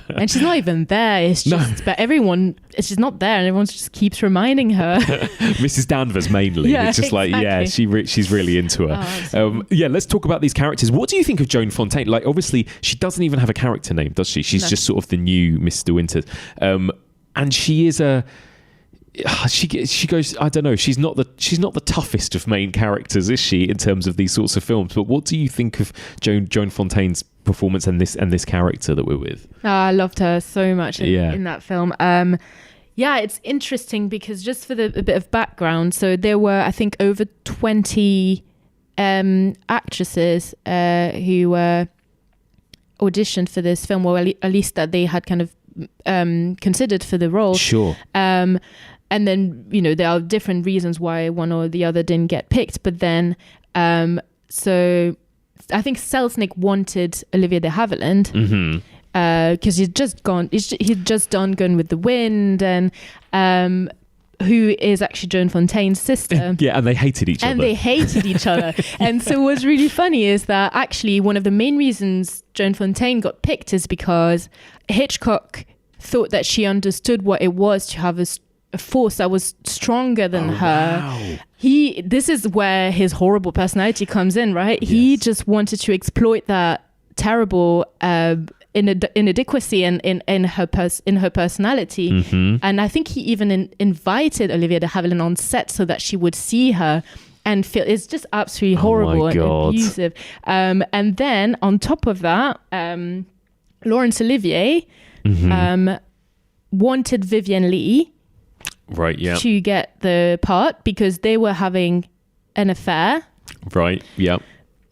And she's not even there. It's just, but she's not there, and everyone just keeps reminding her. Mrs. Danvers mainly. Yeah, it's just exactly. like, she's really into her. Let's talk about these characters. What do you think of Joan Fontaine? Like, obviously, she doesn't even have a character name, does she? She's just sort of the new Mr. De Winters. And she is she goes, I don't know, she's not the toughest of main characters, is she, in terms of these sorts of films? But what do you think of Joan Fontaine's performance and this character that we're with? I loved her so much in that film. It's interesting because, just for a bit of background, so there were, I think, over 20 actresses who were auditioned for this film, or at least that they had kind of considered for the role. Sure. And then, there are different reasons why one or the other didn't get picked. But then, so I think Selznick wanted Olivia de Havilland, because he'd just done Gone with the Wind, and who is actually Joan Fontaine's sister. Yeah, and they hated each other. And so what's really funny is that actually one of the main reasons Joan Fontaine got picked is because Hitchcock thought that she understood what it was to have a force that was stronger than her. Wow. This is where his horrible personality comes in, right? Yes. He just wanted to exploit that terrible inadequacy in her personality. And I think he even invited Olivia de Havilland on set so that she would see her and feel it's just absolutely horrible and abusive. And then on top of that, Laurence Olivier wanted Vivien Leigh to get the part because they were having an affair. Right, yeah.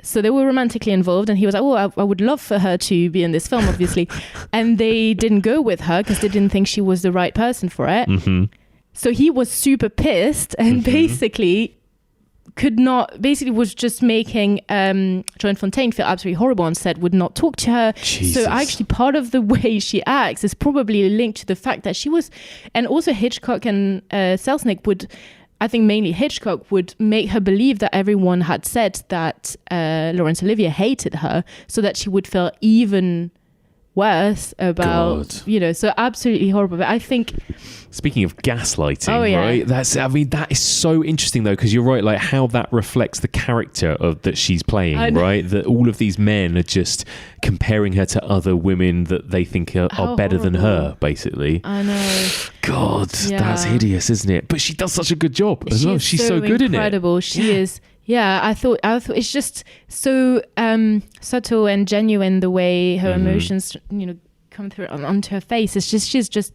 So they were romantically involved, and he was like, I would love for her to be in this film, obviously. And they didn't go with her because they didn't think she was the right person for it. So he was super pissed and basically was just making Joan Fontaine feel absolutely horrible on set, would not talk to her. Jesus. So actually part of the way she acts is probably linked to the fact that she was, and also Hitchcock and Selznick would, I think mainly Hitchcock, would make her believe that everyone had said that Laurence Olivier hated her, so that she would feel even worse about, so absolutely horrible. But I think, speaking of gaslighting, right? That is so interesting though, because you're right, like how that reflects the character that she's playing, right? That all of these men are just comparing her to other women that they think are better than her, basically. I know. God, that's hideous, isn't it? But she does such a good job as well. She's so good in it. Incredible. She is. Yeah, I thought it's just so subtle and genuine, the way her emotions, come through onto her face. She's just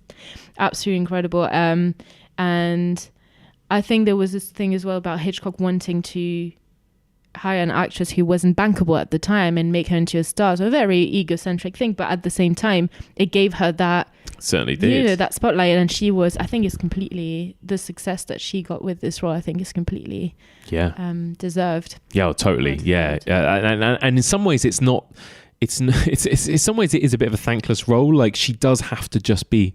absolutely incredible. And I think there was this thing as well about Hitchcock wanting to hire an actress who wasn't bankable at the time and make her into a star. So a very egocentric thing, but at the same time, it gave her that. Certainly did. That spotlight, and she was, I think it's completely, the success that she got with this role, I think is completely deserved. Yeah, totally. Yeah. And in some ways it's not it's in some ways it is a bit of a thankless role. Like, she does have to just be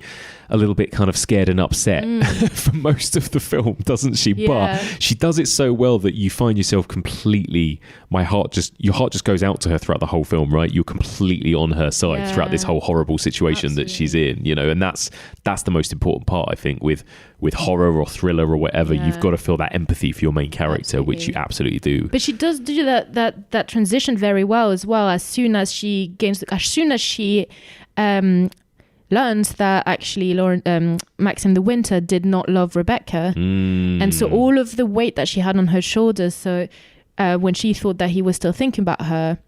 a little bit kind of scared and upset for most of the film, doesn't she? Yeah. But she does it so well that you find yourself completely, your heart just goes out to her throughout the whole film, right? You're completely on her side throughout this whole horrible situation that she's in, you know, and that's the most important part, I think, with horror or thriller or whatever. You've got to feel that empathy for your main character, which you absolutely do. But she does do that transition very well as well. As soon as she learns that actually Maxim the Winter did not love Rebecca, and so all of the weight that she had on her shoulders, so when she thought that he was still thinking about her,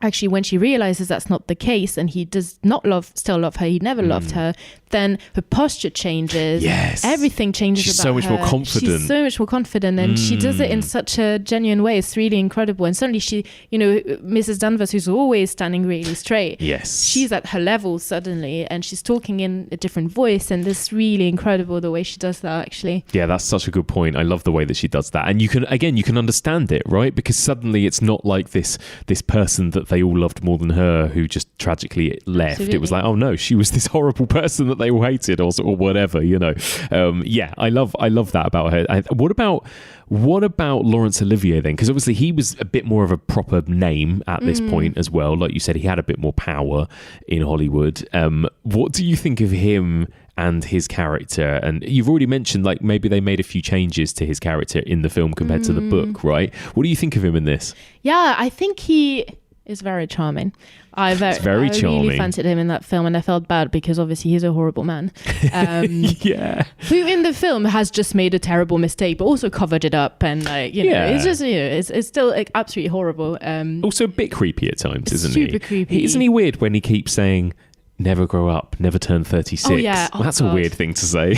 actually when she realizes that's not the case and he does not still love her, he never loved her, then her posture changes. Yes. Everything changes. She's about so much her. more confident. She's so much more confident, and she does it in such a genuine way. It's really incredible. And suddenly she, you know, Mrs. Danvers, who's always standing really straight, she's at her level suddenly, and she's talking in a different voice, and it's really incredible the way she does that, actually. Yeah, that's such a good point. I love the way that she does that. And you can understand it, right? Because suddenly it's not like this person that they all loved more than her who just tragically left. Absolutely. It was like, oh no, she was this horrible person that they all hated or whatever, you know. I love that about her. What about Laurence Olivier then? Because obviously he was a bit more of a proper name at this point as well. Like you said, he had a bit more power in Hollywood. What do you think of him and his character? And you've already mentioned, like, maybe they made a few changes to his character in the film compared to the book, right? What do you think of him in this? Yeah, I think he is very charming. I really fancied him in that film, and I felt bad because obviously he's a horrible man. Who in the film has just made a terrible mistake, but also covered it up, and it's just, it's still like absolutely horrible. Also a bit creepy at times, isn't he? Super creepy. Isn't he weird when he keeps saying, "Never grow up, never turn 36"? Oh, yeah. Oh, that's God. a weird thing to say.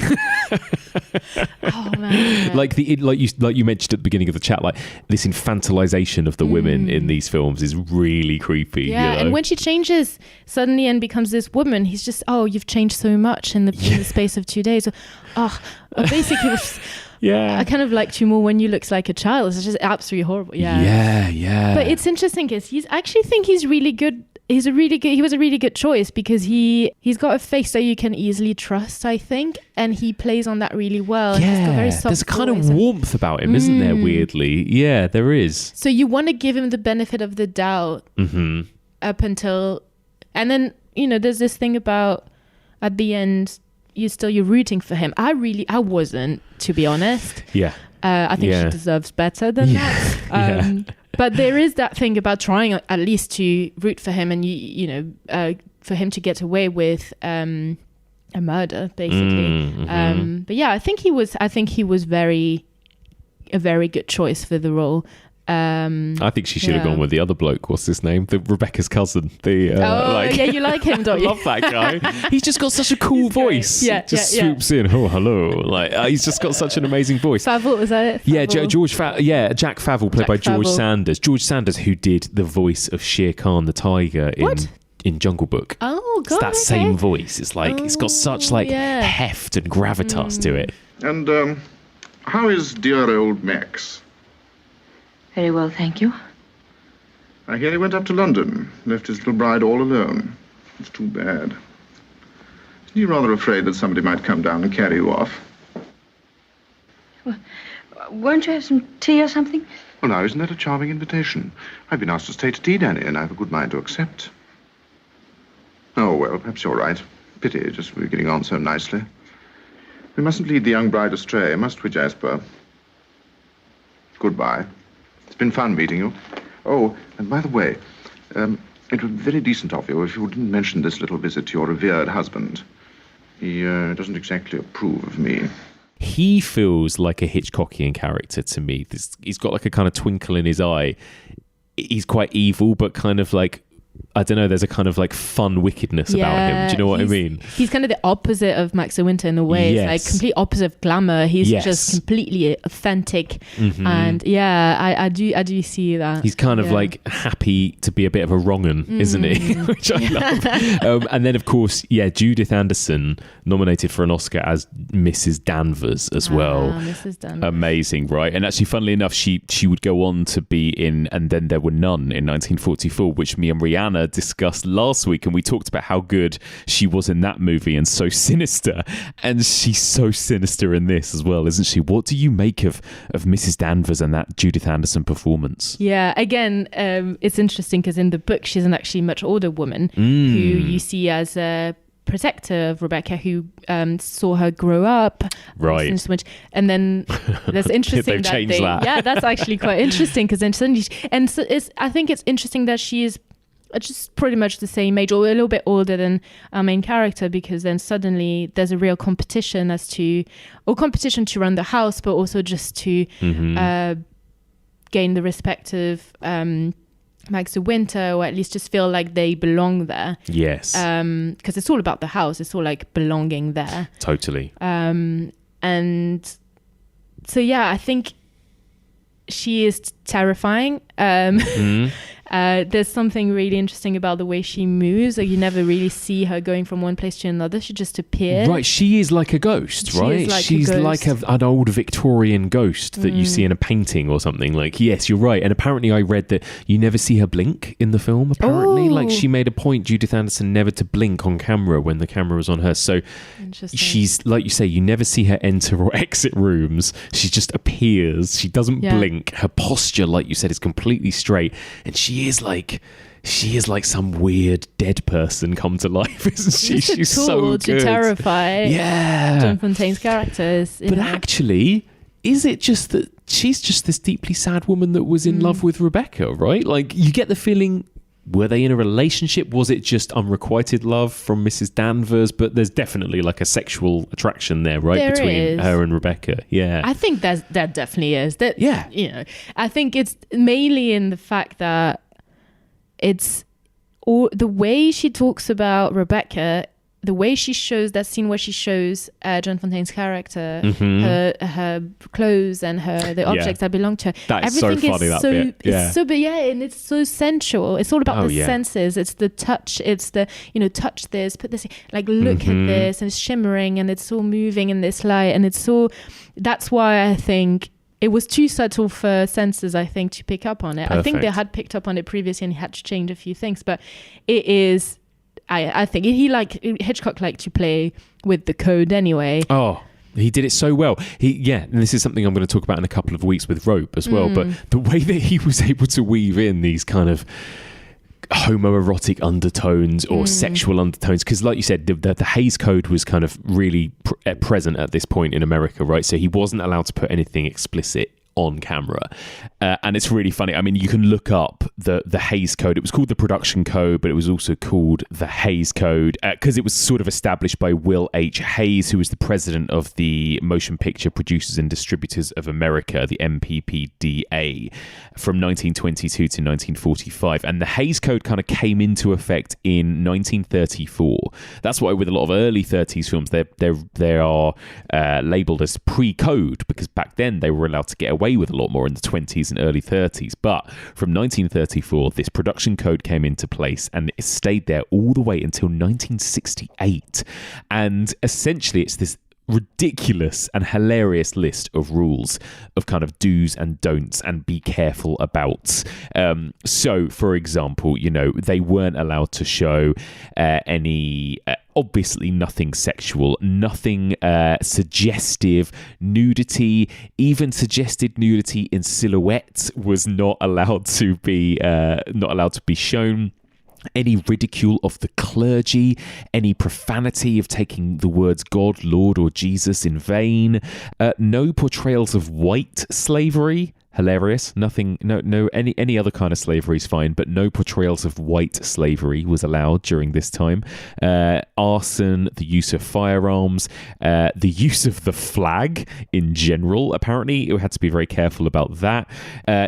Oh man! Like you mentioned at the beginning of the chat, like this infantilization of the women in these films is really creepy. Yeah, you know? and when she changes suddenly and becomes this woman, he's just, oh, you've changed so much in the space of 2 days. Basically, I kind of liked you more when you looked like a child. It's just absolutely horrible. Yeah. But it's interesting because he's actually think he's really good. He was a really good choice because he's got a face that you can easily trust, I think, and he plays on that really well. Yeah, he's got very soft there's a kind of voice. warmth about him, isn't there? Weirdly, yeah, there is. So you want to give him the benefit of the doubt up until, and then there's this thing about at the end you're rooting for him. I wasn't, to be honest. Yeah. I think she deserves better than that. But there is that thing about trying at least to root for him, and for him to get away with a murder, basically. But yeah, I think he was a very good choice for the role. I think she should have gone with the other bloke. What's his name? Rebecca's cousin. You like him, don't you? I love that guy. He's just got such a cool voice. Yeah, swoops in. Oh, hello! Like he's just got such an amazing voice. Favell, was that it? Yeah, Jack Favell, played by George Sanders. George Sanders, who did the voice of Shere Khan the tiger in Jungle Book. Oh God! It's that same voice. It's like it's got such heft and gravitas to it. And how is dear old Max? Very well, thank you. I hear he went up to London, left his little bride all alone. It's too bad. Isn't he rather afraid that somebody might come down and carry you off? Well, won't you have some tea or something? Well, now, isn't that a charming invitation? I've been asked to stay to tea, Danny, and I've a good mind to accept. Oh, well, perhaps you're right. Pity, just we're getting on so nicely. We mustn't lead the young bride astray, must we, Jasper? Goodbye. It's been fun meeting you. Oh, and by the way, it would be very decent of you if you didn't mention this little visit to your revered husband. He doesn't exactly approve of me. He feels like a Hitchcockian character to me. He's got like a kind of twinkle in his eye. He's quite evil, but kind of like, I don't know, there's a kind of like fun wickedness about him. Do you know what I mean? He's kind of the opposite of Max de Winter in a way. Yes. It's like complete opposite of glamour. He's just completely authentic. And I do see that. He's kind of like happy to be a bit of a wrong'un, isn't he? Which I love. And then of course, Judith Anderson nominated for an Oscar as Mrs. Danvers as well. Mrs. Danvers. Amazing, right? And actually, funnily enough, she would go on to be in And Then There Were None in 1944, which me and Rhiannon Diana discussed last week, and we talked about how good she was in that movie and so sinister, and she's so sinister in this as well, isn't she? What do you make of Mrs. Danvers and that Judith Anderson performance? Yeah, again, it's interesting because in the book she's an actually much older woman who you see as a protector of Rebecca, who saw her grow up, right? So much, and then that's interesting that that's actually quite interesting because then suddenly, and so I think it's interesting that she is just pretty much the same age or a little bit older than our main character, because then suddenly there's a real competition competition to run the house, but also just to gain the respect of Max de Winter, or at least just feel like they belong there. Yes. Because it's all about the house. It's all like belonging there. Totally. And so, yeah, I think she is terrifying. There's something really interesting about the way she moves. Like, you never really see her going from one place to another. She just appears. Right, she is like a ghost, right? She's like an old Victorian ghost that you see in a painting or something. Like, yes, you're right. And apparently I read that you never see her blink in the film, apparently. Like, she made a point, Judith Anderson, never to blink on camera when the camera was on her. So she's, like you say, you never see her enter or exit rooms. She just appears. She doesn't blink. Her posture, like you said, is completely straight. And she is like some weird dead person come to life, isn't she? She's so good to terrify John Fontaine's characters. But actually, is it just that she's just this deeply sad woman that was in love with Rebecca, right? Like, you get the feeling, were they in a relationship? Was it just unrequited love from Mrs. Danvers? But there's definitely like a sexual attraction there, right? Between her and Rebecca. Yeah. I think that definitely is. I think it's mainly in the fact that it's all the way she talks about Rebecca, the way she shows that scene where she shows John Fontaine's character her clothes and the objects that belong to her. That's so funny, that bit. And it's so sensual. It's all about the senses. It's the touch. It's the, touch this, put this, like, look at this, and it's shimmering and it's all moving in this light, and it's so. That's why I think it was too subtle for senses, I think, to pick up on it. Perfect. I think they had picked up on it previously and had to change a few things, but it is. I think Hitchcock liked to play with the code anyway. Oh, he did it so well. And this is something I'm going to talk about in a couple of weeks with Rope as well. But the way that he was able to weave in these kind of homoerotic undertones or sexual undertones, because like you said, the Hays Code was kind of really present at this point in America, right? So he wasn't allowed to put anything explicit on camera, and it's really funny. I mean, you can look up the Hays Code. It was called the Production Code, but it was also called the Hays Code because it was sort of established by Will H. Hays, who was the president of the Motion Picture Producers and Distributors of America, the MPPDA, from 1922 to 1945. And the Hays Code kind of came into effect in 1934. That's why with a lot of early 30s films, they are labelled as pre-code, because back then they were allowed to get away with a lot more in the 20s and early 30s. But from 1934, this production code came into place, and it stayed there all the way until 1968. And essentially, it's this ridiculous and hilarious list of rules of kind of do's and don'ts and be careful about. So, for example, they weren't allowed to show any... obviously nothing sexual, nothing suggestive, nudity, even suggested nudity in silhouette was not allowed to be shown. Any ridicule of the clergy, any profanity of taking the words God, Lord, or Jesus in vain, no portrayals of white slavery. Hilarious. Nothing. No. Any other kind of slavery is fine, but no portrayals of white slavery was allowed during this time. Arson, the use of firearms, the use of the flag in general. Apparently, you had to be very careful about that.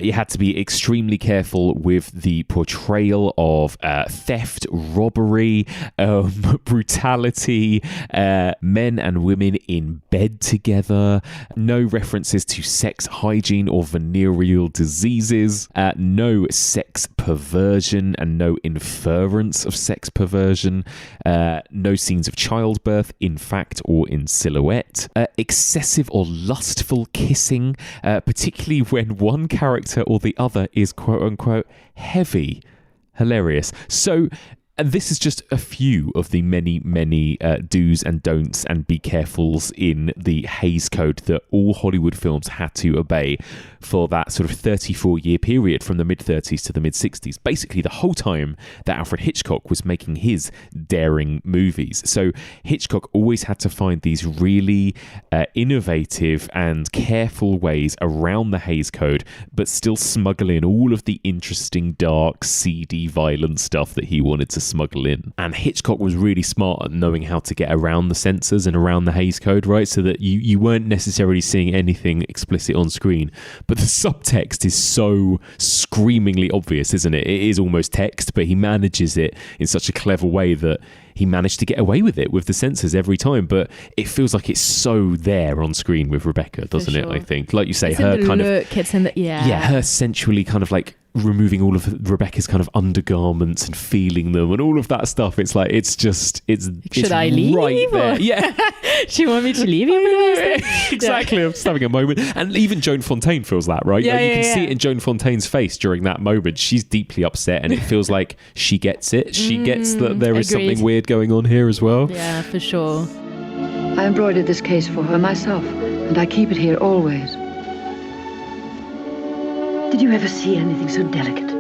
You had to be extremely careful with the portrayal of theft, robbery, brutality, men and women in bed together. No references to sex hygiene or venereal diseases, no sex perversion and no inference of sex perversion, no scenes of childbirth in fact or in silhouette, excessive or lustful kissing, particularly when one character or the other is quote unquote heavy. Hilarious. So this is just a few of the many, many do's and don'ts and be carefuls in the Hays Code that all Hollywood films had to obey for that sort of 34-year period from the mid-30s to the mid-60s. Basically, the whole time that Alfred Hitchcock was making his daring movies. So Hitchcock always had to find these really innovative and careful ways around the Hays Code, but still smuggle in all of the interesting, dark, seedy, violent stuff that he wanted to smuggle in. And Hitchcock was really smart at knowing how to get around the censors and around the Hays Code, right? So that you weren't necessarily seeing anything explicit on screen, but the subtext is so screamingly obvious, isn't it? It is almost text, but he manages it in such a clever way that he managed to get away with it with the censors every time. But it feels like it's so there on screen with Rebecca, doesn't it? I think, like you say, it's her in the kind look, of it's in the, her sensually kind of like removing all of Rebecca's kind of undergarments and feeling them and all of that stuff. It's like should I leave? Right there. Yeah. Do you want me to leave you? Exactly. I'm just having a moment. And even Joan Fontaine feels that, right? Yeah, like you yeah, can see it in Joan Fontaine's face during that moment. She's deeply upset and it feels like she gets it. She gets that there is something weird going on here as well. Yeah, for sure. I embroidered this case for her myself, and I keep it here always. Did you ever see anything so delicate?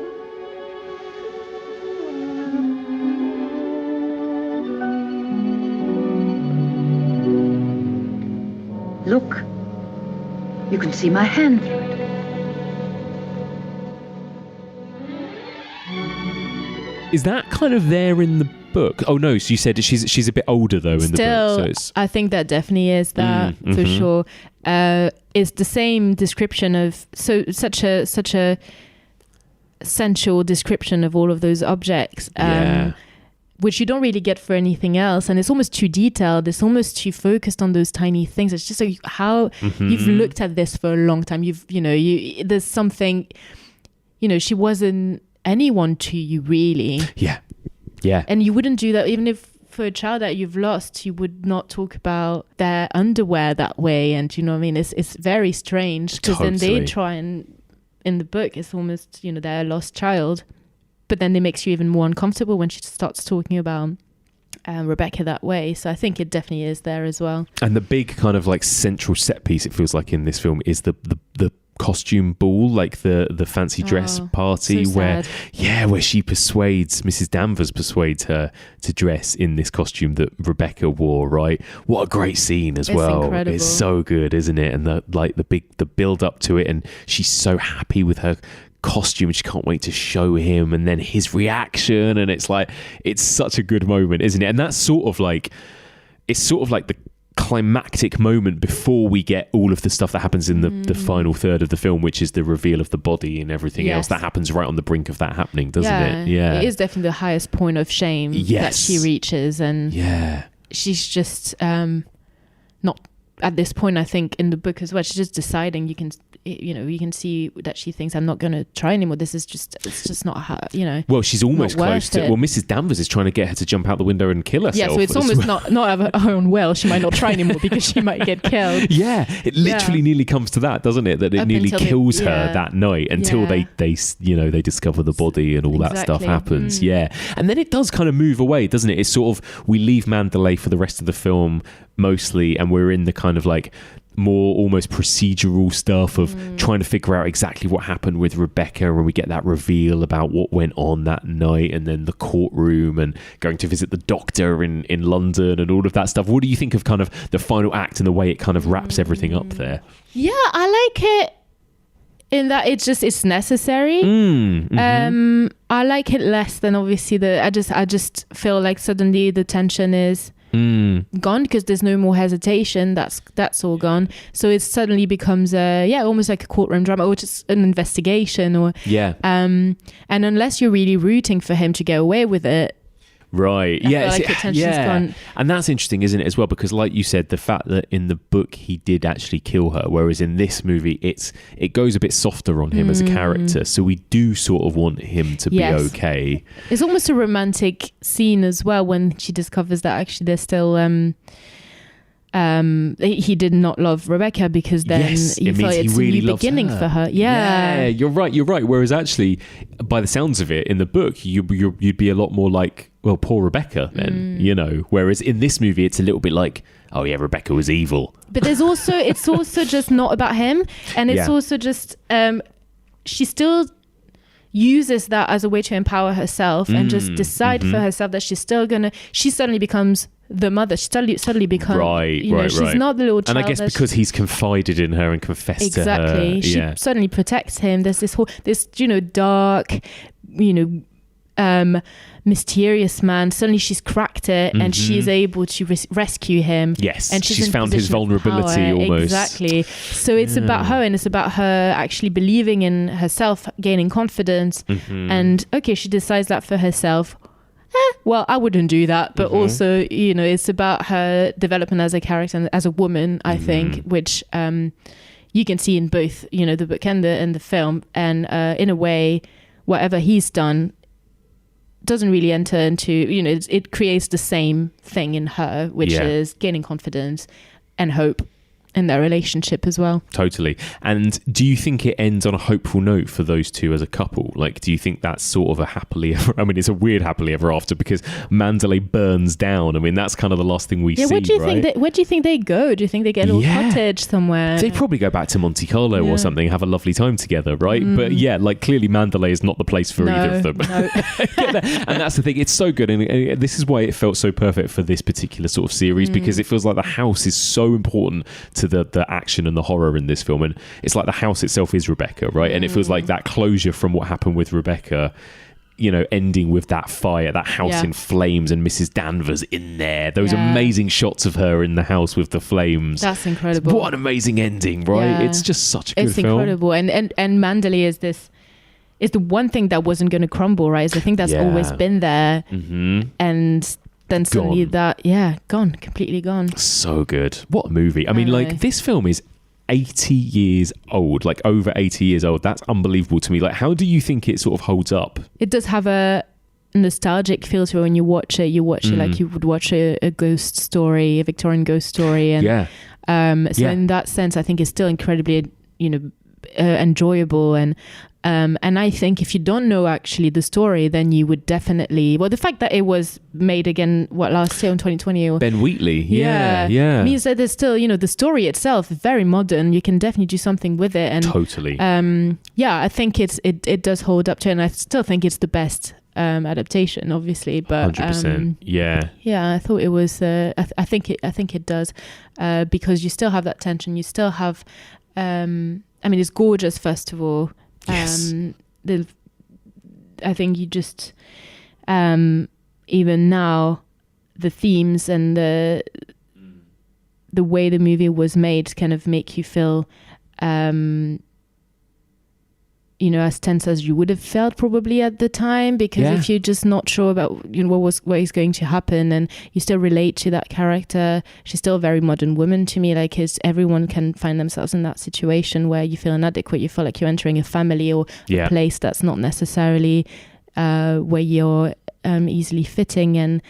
Look, you can see my hand through it. Is that kind of there in the book? Oh no, so you said she's a bit older though in the book. So it's... I think that definitely is that for sure. It's the same description of such a sensual description of all of those objects. Which you don't really get for anything else, and it's almost too detailed. It's almost too focused on those tiny things. It's just like how you've looked at this for a long time. There's something, she wasn't anyone to you really. Yeah. And you wouldn't do that even if for a child that you've lost, you would not talk about their underwear that way. And you know what I mean? It's very strange because then they try and in the book it's almost they're a lost child. But then it makes you even more uncomfortable when she starts talking about Rebecca that way. So I think it definitely is there as well. And the big kind of like central set piece, it feels like in this film, is the costume ball, like the fancy dress party so where she Mrs. Danvers persuades her to dress in this costume that Rebecca wore, right? What a great scene as well. Incredible. It's so good, isn't it? And the build up to it, and she's so happy with her costume, she can't wait to show him, and then his reaction, and it's such a good moment, isn't it? And that's sort of like the climactic moment before we get all of the stuff that happens in the final third of the film, which is the reveal of the body and everything else that happens right on the brink of that happening, doesn't it? Yeah, it is definitely the highest point of shame that she reaches, and she's just not at this point, I think, in the book as well, she's just deciding. You can see that she thinks, I'm not going to try anymore. It's just not her, Well, she's almost close to, Mrs. Danvers is trying to get her to jump out the window and kill herself. Yeah, so it's almost not of her own will. She might not try anymore because she might get killed. Yeah, it literally nearly comes to that, doesn't it? That it nearly kills her that night until they discover the body and all that stuff happens. Yeah. And then it does kind of move away, doesn't it? It's sort of, we leave Mandalay for the rest of the film mostly, and we're in the kind of like more almost procedural stuff of trying to figure out exactly what happened with Rebecca, and we get that reveal about what went on that night, and then the courtroom and going to visit the doctor in London and all of that stuff. What do you think of kind of the final act and the way it kind of wraps everything up there? Yeah, I like it in that it's necessary. I like it less than obviously I just feel like suddenly the tension is gone because there's no more hesitation. That's all gone. So it suddenly becomes almost like a courtroom drama, or just an investigation, or and unless you're really rooting for him to get away with it, right? Gone. And that's interesting, isn't it, as well? Because, like you said, the fact that in the book he did actually kill her, whereas in this movie it goes a bit softer on him as a character. So we do sort of want him to be okay. It's almost a romantic scene as well when she discovers that actually they're still he did not love Rebecca because then he felt it's a new beginning for her. Yeah, you're right. Whereas actually, by the sounds of it, in the book, you'd be a lot more like, well, poor Rebecca then, you know. Whereas in this movie, it's a little bit like, oh yeah, Rebecca was evil. But it's also just not about him, and it's also just she still uses that as a way to empower herself and just decide for herself that she suddenly becomes the mother. She suddenly becomes she's not the little child. And I guess because he's confided in her and confessed to her. Exactly. She suddenly protects him. There's this dark, mysterious man. Suddenly she's cracked it and she's able to rescue him. Yes. And she's found his vulnerability almost. Exactly. So it's about her, and it's about her actually believing in herself, gaining confidence. And she decides that for herself. Well, I wouldn't do that, but also, it's about her development as a character and as a woman, I think, which you can see in both, the book and the film. And in a way, whatever he's done doesn't really enter into, it creates the same thing in her, which is gaining confidence and hope in their relationship as well. Totally. And do you think it ends on a hopeful note for those two as a couple? Like, do you think that's sort of a happily ever... I mean, it's a weird happily ever after because Mandalay burns down. I mean, that's kind of the last thing we see, where do you think they go? Do you think they get a little cottage somewhere? They probably go back to Monte Carlo or something, have a lovely time together, right? But clearly Mandalay is not the place for either of them. No. And that's the thing. It's so good. And this is why it felt so perfect for this particular sort of series, because it feels like the house is so important to the action and the horror in this film, and it's like the house itself is Rebecca, right? And it feels like that closure from what happened with Rebecca, ending with that fire, that house in flames, and Mrs. Danvers in there, those amazing shots of her in the house with the flames. That's incredible. What an amazing ending, right? It's just such a good film. It's incredible. And Mandalay is the one thing that wasn't going to crumble, right? So I think that's always been there. And then suddenly completely gone. So good. What a movie. I mean, like, this film is 80 years old, like over 80 years old. That's unbelievable to me. Like, how do you think it sort of holds up? It does have a nostalgic feel to it when you watch it. You watch it like you would watch a ghost story, a Victorian ghost story. And in that sense, I think it's still incredibly, enjoyable. And I think if you don't know actually the story, then you would definitely... Well, the fact that it was made again, last year in 2020? Or, Ben Wheatley, yeah. means that there's still, the story itself is very modern. You can definitely do something with it. And totally. I think it does hold up to it, and I still think it's the best adaptation, obviously. But 100%. Yeah, I thought it was... I think it does, because you still have that tension. You still have... it's gorgeous, first of all. Yes. I think you just even now the themes and the way the movie was made kind of make you feel as tense as you would have felt probably at the time, because if you're just not sure about what is going to happen, and you still relate to that character. She's still a very modern woman to me. Like, everyone can find themselves in that situation where you feel inadequate, you feel like you're entering a family or a place that's not necessarily where you're easily fitting. And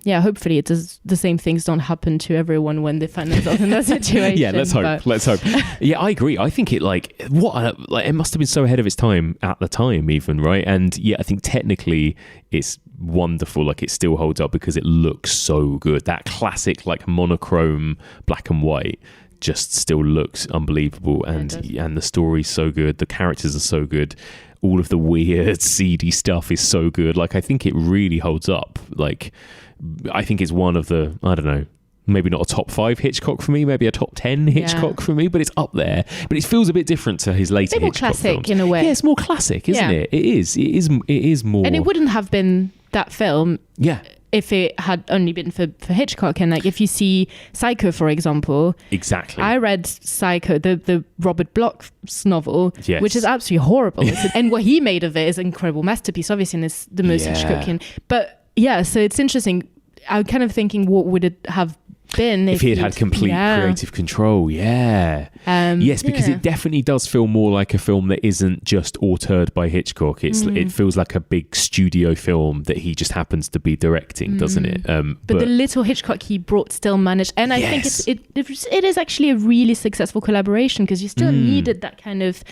hopefully it does, the same things don't happen to everyone when they find themselves in that situation. Let's hope. Yeah, I agree. I think it it must have been so ahead of its time at the time even, right? And I think technically it's wonderful. Like, it still holds up because it looks so good. That classic like monochrome black and white just still looks unbelievable, and the story's so good, the characters are so good, all of the weird seedy stuff is so good. Like, I think it really holds up. Like, I think it's one of the, I don't know, maybe not a top 5 Hitchcock for me, maybe a top 10 Hitchcock for me, but it's up there. But it feels a bit different to his later Hitchcock classic films. In a way. Yeah, it's more classic, isn't it? It is more. And it wouldn't have been that film if it had only been for Hitchcock. And like, if you see Psycho, for example, exactly, I read Psycho, the Robert Bloch's novel, which is absolutely horrible. And what he made of it is an incredible masterpiece, obviously, and it's the most Hitchcockian. But so it's interesting. I'm kind of thinking, what would it have been if he had had complete creative control. Yes, because it definitely does feel more like a film that isn't just auteured by Hitchcock. It feels like a big studio film that he just happens to be directing, doesn't it? But the little Hitchcock he brought still managed, and I think it is actually a really successful collaboration, because you still needed that kind of.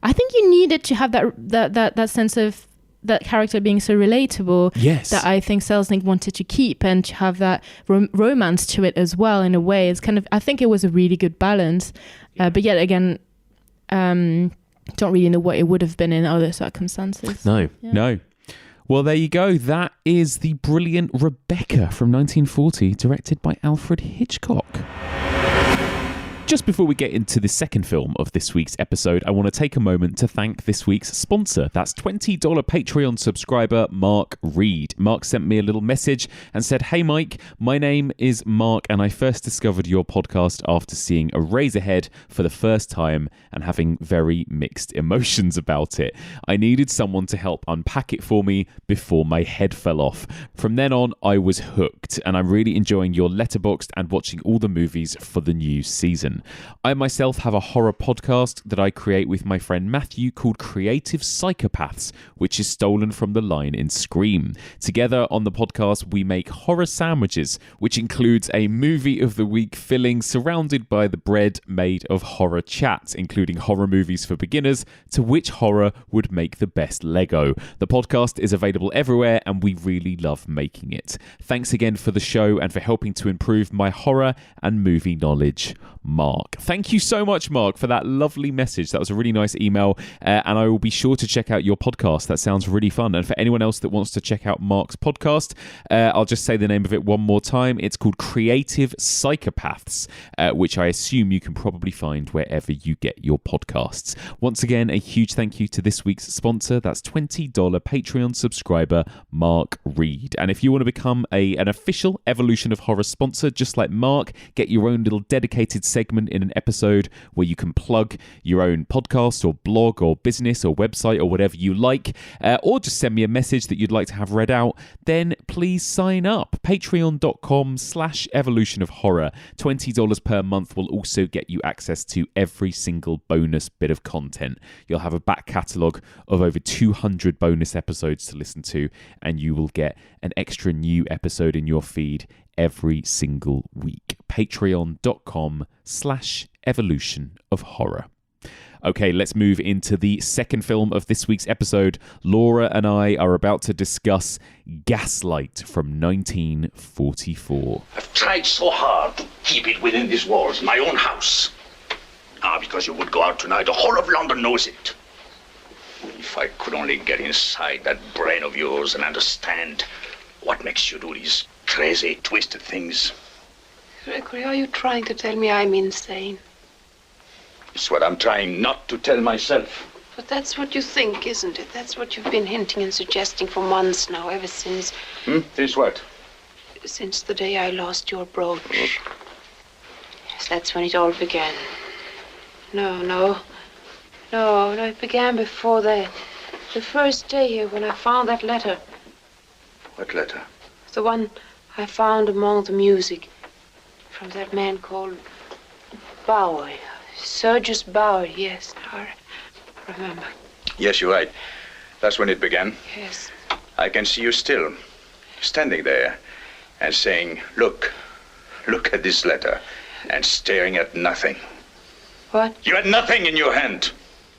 I think you needed to have that sense of that character being so relatable. Yes. That I think Selznick wanted to keep, and to have that romance to it as well. In a way, it's kind of. I think it was a really good balance. But yet again, don't really know what it would have been in other circumstances. No. Well, there you go. That is the brilliant Rebecca from 1940, directed by Alfred Hitchcock. Just before we get into the second film of this week's episode, I want to take a moment to thank this week's sponsor. That's $20 Patreon subscriber, Mark Reed. Mark sent me a little message and said, "Hey Mike, my name is Mark and I first discovered your podcast after seeing Eraserhead for the first time and having very mixed emotions about it. I needed someone to help unpack it for me before my head fell off. From then on, I was hooked and I'm really enjoying your Letterboxd and watching all the movies for the new season. I myself have a horror podcast that I create with my friend Matthew called Creative Psychopaths, which is stolen from the line in Scream. Together on the podcast, we make horror sandwiches, which includes a movie of the week filling surrounded by the bread made of horror chat, including horror movies for beginners to which horror would make the best Lego. The podcast is available everywhere and we really love making it. Thanks again for the show and for helping to improve my horror and movie knowledge, Mark." Thank you so much, Mark, for that lovely message. That was a really nice email, and I will be sure to check out your podcast. That sounds really fun. And for anyone else that wants to check out Mark's podcast, I'll just say the name of it one more time. It's called Creative Psychopaths, which I assume you can probably find wherever you get your podcasts. Once again, a huge thank you to this week's sponsor. That's $20 Patreon subscriber, Mark Reed. And if you want to become an official Evolution of Horror sponsor, just like Mark, get your own little dedicated segment in an episode where you can plug your own podcast or blog or business or website or whatever you like, or just send me a message that you'd like to have read out, then please sign up. Patreon.com/Evolution of Horror. $20 per month will also get you access to every single bonus bit of content. You'll have a back catalogue of over 200 bonus episodes to listen to, and you will get an extra new episode in your feed every single week. Patreon.com/Evolution of Horror. Okay, let's move into the second film of this week's episode. Laura and I are about to discuss Gaslight from 1944. I've tried so hard to keep it within these walls, my own house. Because you would go out tonight, the whole of London knows it. If I could only get inside that brain of yours and understand what makes you do these crazy, twisted things. Gregory, are you trying to tell me I'm insane? It's what I'm trying not to tell myself. But that's what you think, isn't it? That's what you've been hinting and suggesting for months now, ever since... Since what? Since the day I lost your brooch. Yes, that's when it all began. No, it began before that. The first day here when I found that letter. What letter? The one I found among the music. From that man called Bauer. Sergius Bauer, yes. I remember. Yes, you're right. That's when it began. Yes. I can see you still, standing there and saying, look at this letter, and staring at nothing. What? You had nothing in your hand.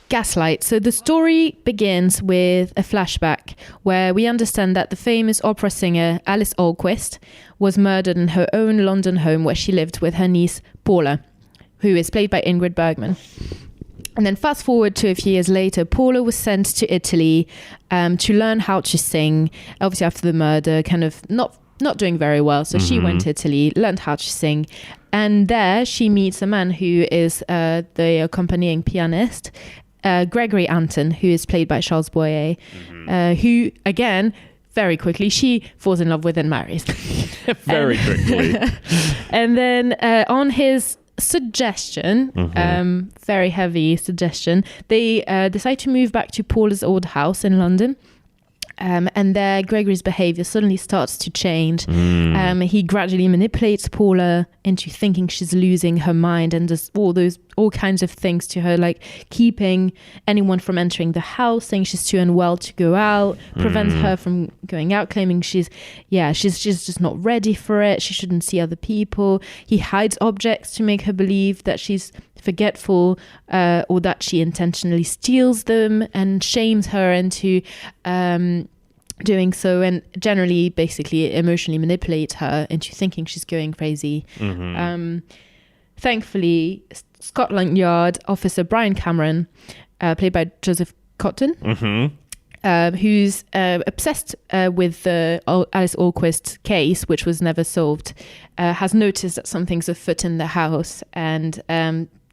Gaslight. So the story begins with a flashback where we understand that the famous opera singer Alice Ahlquist was murdered in her own London home where she lived with her niece Paula, who is played by Ingrid Bergman. And then fast forward to a few years later, Paula was sent to Italy to learn how to sing. Obviously after the murder, kind of not doing very well. So she went to Italy, learned how to sing. And there she meets a man who is the accompanying pianist, Gregory Anton, who is played by Charles Boyer, who, again, very quickly, she falls in love with and marries. Very quickly. And then on his suggestion, very heavy suggestion, they decide to move back to Paula's old house in London. And there, Gregory's behavior suddenly starts to change. He gradually manipulates Paula into thinking she's losing her mind and does all kinds of things to her, like keeping anyone from entering the house, saying she's too unwell to go out, prevents her from going out, claiming she's just not ready for it. She shouldn't see other people. He hides objects to make her believe that she's forgetful, or that she intentionally steals them, and shames her into doing so, and generally basically emotionally manipulate her into thinking she's going crazy. Thankfully, Scotland Yard officer Brian Cameron, played by Joseph Cotton, who's obsessed with the Alice Allquist case, which was never solved, has noticed that something's afoot in the house, and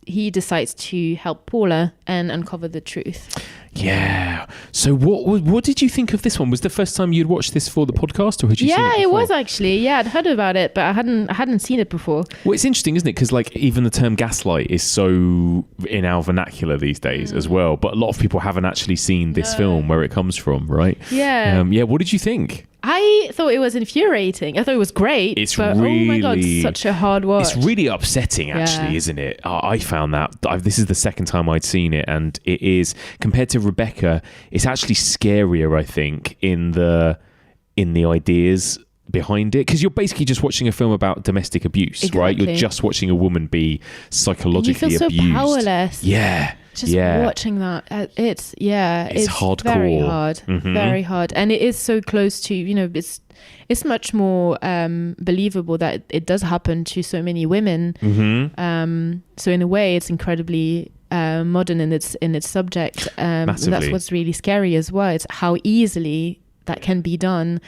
he decides to help Paula and uncover the truth. Yeah. So what did you think of this one? Was the first time you'd watched this for the podcast, or had you seen it before? Yeah, it was actually. Yeah, I'd heard about it, but I hadn't seen it before. Well, it's interesting, isn't it? Because like even the term gaslight is so in our vernacular these days as well. But a lot of people haven't actually seen this film, where it comes from, right? Yeah. Yeah. What did you think? I thought it was infuriating. I thought it was great. But oh my God, such a hard watch. It's really upsetting, actually, isn't it? I found that. This is the second time I'd seen it, and it is, compared to Rebecca, it's actually scarier, I think, in the ideas behind it, because you're basically just watching a film about domestic abuse, right? You're just watching a woman be psychologically abused. You feel so powerless. Yeah. Just watching that, it's hardcore. Very hard, very hard, and it is so close to, it's much more believable that it does happen to so many women. So in a way, it's incredibly modern in its subject. Massively. That's what's really scary as well. It's how easily that can be done.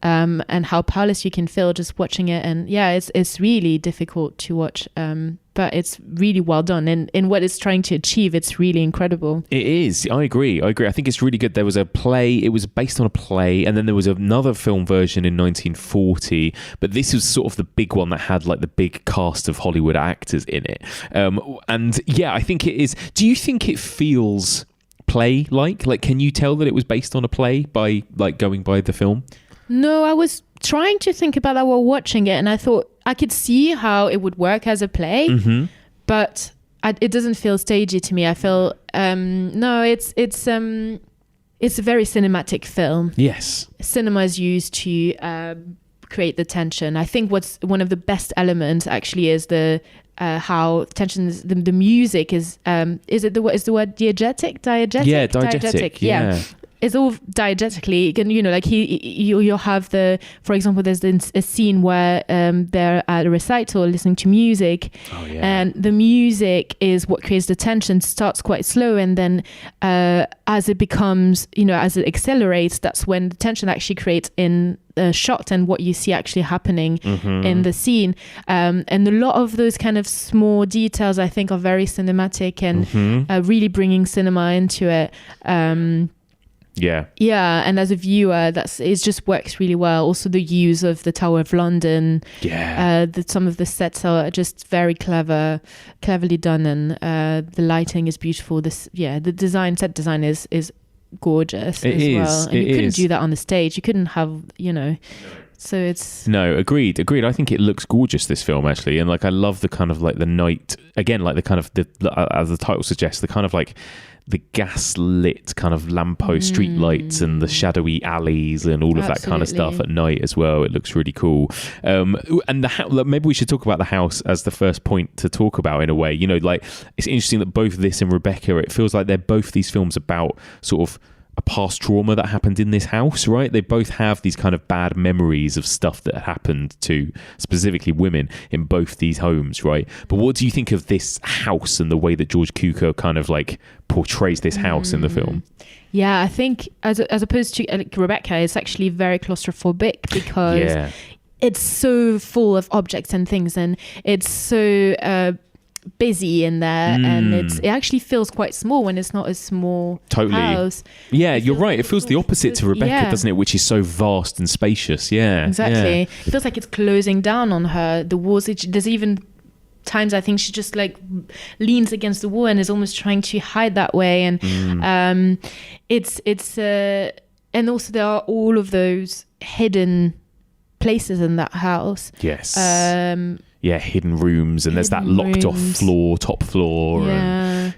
And how powerless you can feel just watching it, and it's really difficult to watch, but it's really well done, and in what it's trying to achieve, it's really incredible. It is. I agree. I think it's really good. There was a play, it was based on a play, and then there was another film version in 1940, but this was sort of the big one that had like the big cast of Hollywood actors in it, and I think it is. Do you think it feels play like can you tell that it was based on a play by like going by the film? No, I was trying to think about that while watching it, and I thought I could see how it would work as a play, but it doesn't feel stagey to me. I feel it's a very cinematic film. Yes, cinema is used to create the tension. I think what's one of the best elements actually is the how tension is, the music is it the word diegetic? Yeah, diegetic. Yeah. It's all diegetically, like you'll have for example, there's a scene where they're at a recital listening to music, and the music is what creates the tension. It starts quite slow, and then as it becomes, as it accelerates, that's when the tension actually creates in the shot and what you see actually happening in the scene. And a lot of those kind of small details, I think, are very cinematic and really bringing cinema into it. Yeah, and as a viewer, it just works really well. Also, the use of the Tower of London. Some of the sets are just very cleverly done, and the lighting is beautiful. The set design is gorgeous well. And you couldn't do that on the stage. You couldn't have, So it's agreed. I think it looks gorgeous, this film, actually, and like I love the kind of like the night again, like the kind of as the title suggests, the kind of like the gaslit kind of lamppost street lights and the shadowy alleys and all of that kind of stuff at night as well. It looks really cool. And maybe we should talk about the house as the first point to talk about, in a way. Like it's interesting that both this and Rebecca, it feels like they're both these films about sort of a past trauma that happened in this house, right? They both have these kind of bad memories of stuff that happened to specifically women in both these homes, right? But what do you think of this house and the way that George Cukor kind of like portrays this house in the film? Yeah, I think as opposed to Rebecca, it's actually very claustrophobic because it's so full of objects and things, and it's so busy in there, and it actually feels quite small when it's not a small house. You're right, it feels the opposite to Rebecca, doesn't it, which is so vast and spacious. Exactly. It feels like it's closing down on her. The walls, there's even times I think she just like leans against the wall and is almost trying to hide that way, and and also there are all of those hidden places in that house. Yes. Hidden rooms, and there's that locked off floor, top floor.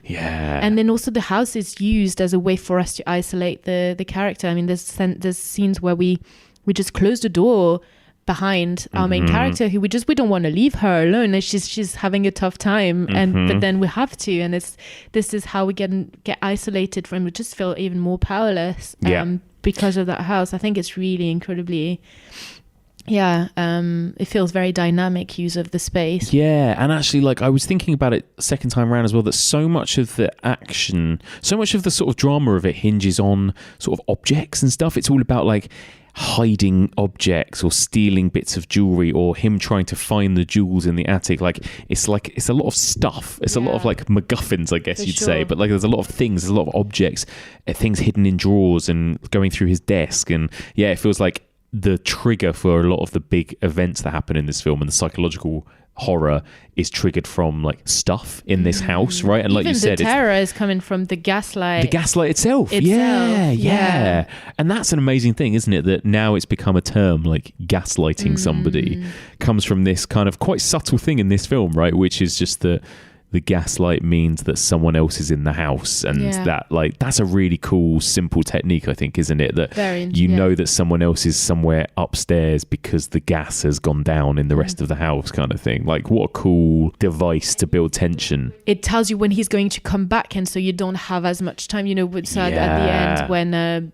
Yeah. And then also the house is used as a way for us to isolate the character. I mean, there's scenes where we just close the door behind our main character, who we don't want to leave her alone, and she's having a tough time, but then we have to, and this is how we get isolated from. We just feel even more powerless because of that house. I think it's really incredibly. It feels very dynamic use of the space. Yeah, and actually, like, I was thinking about it second time around as well, that so much of the action, so much of the sort of drama of it hinges on sort of objects and stuff. It's all about, like, hiding objects or stealing bits of jewelry, or him trying to find the jewels in the attic. Like it's a lot of stuff. It's a lot of like MacGuffins, I guess you'd say. But like there's a lot of things, there's a lot of objects, things hidden in drawers and going through his desk. And yeah, it feels like the trigger for a lot of the big events that happen in this film, and the psychological horror is triggered from like stuff in this house, right? And like even you said, the terror is coming from the gaslight. The gaslight itself. Yeah. And that's an amazing thing, isn't it? That now it's become a term, like gaslighting somebody comes from this kind of quite subtle thing in this film, right? Which is just that the gaslight means that someone else is in the house, and that's a really cool, simple technique, I think, isn't it? That know that someone else is somewhere upstairs because the gas has gone down in the rest of the house, kind of thing. Like, what a cool device to build tension. It tells you when he's going to come back, and so you don't have as much time. You know, at the end when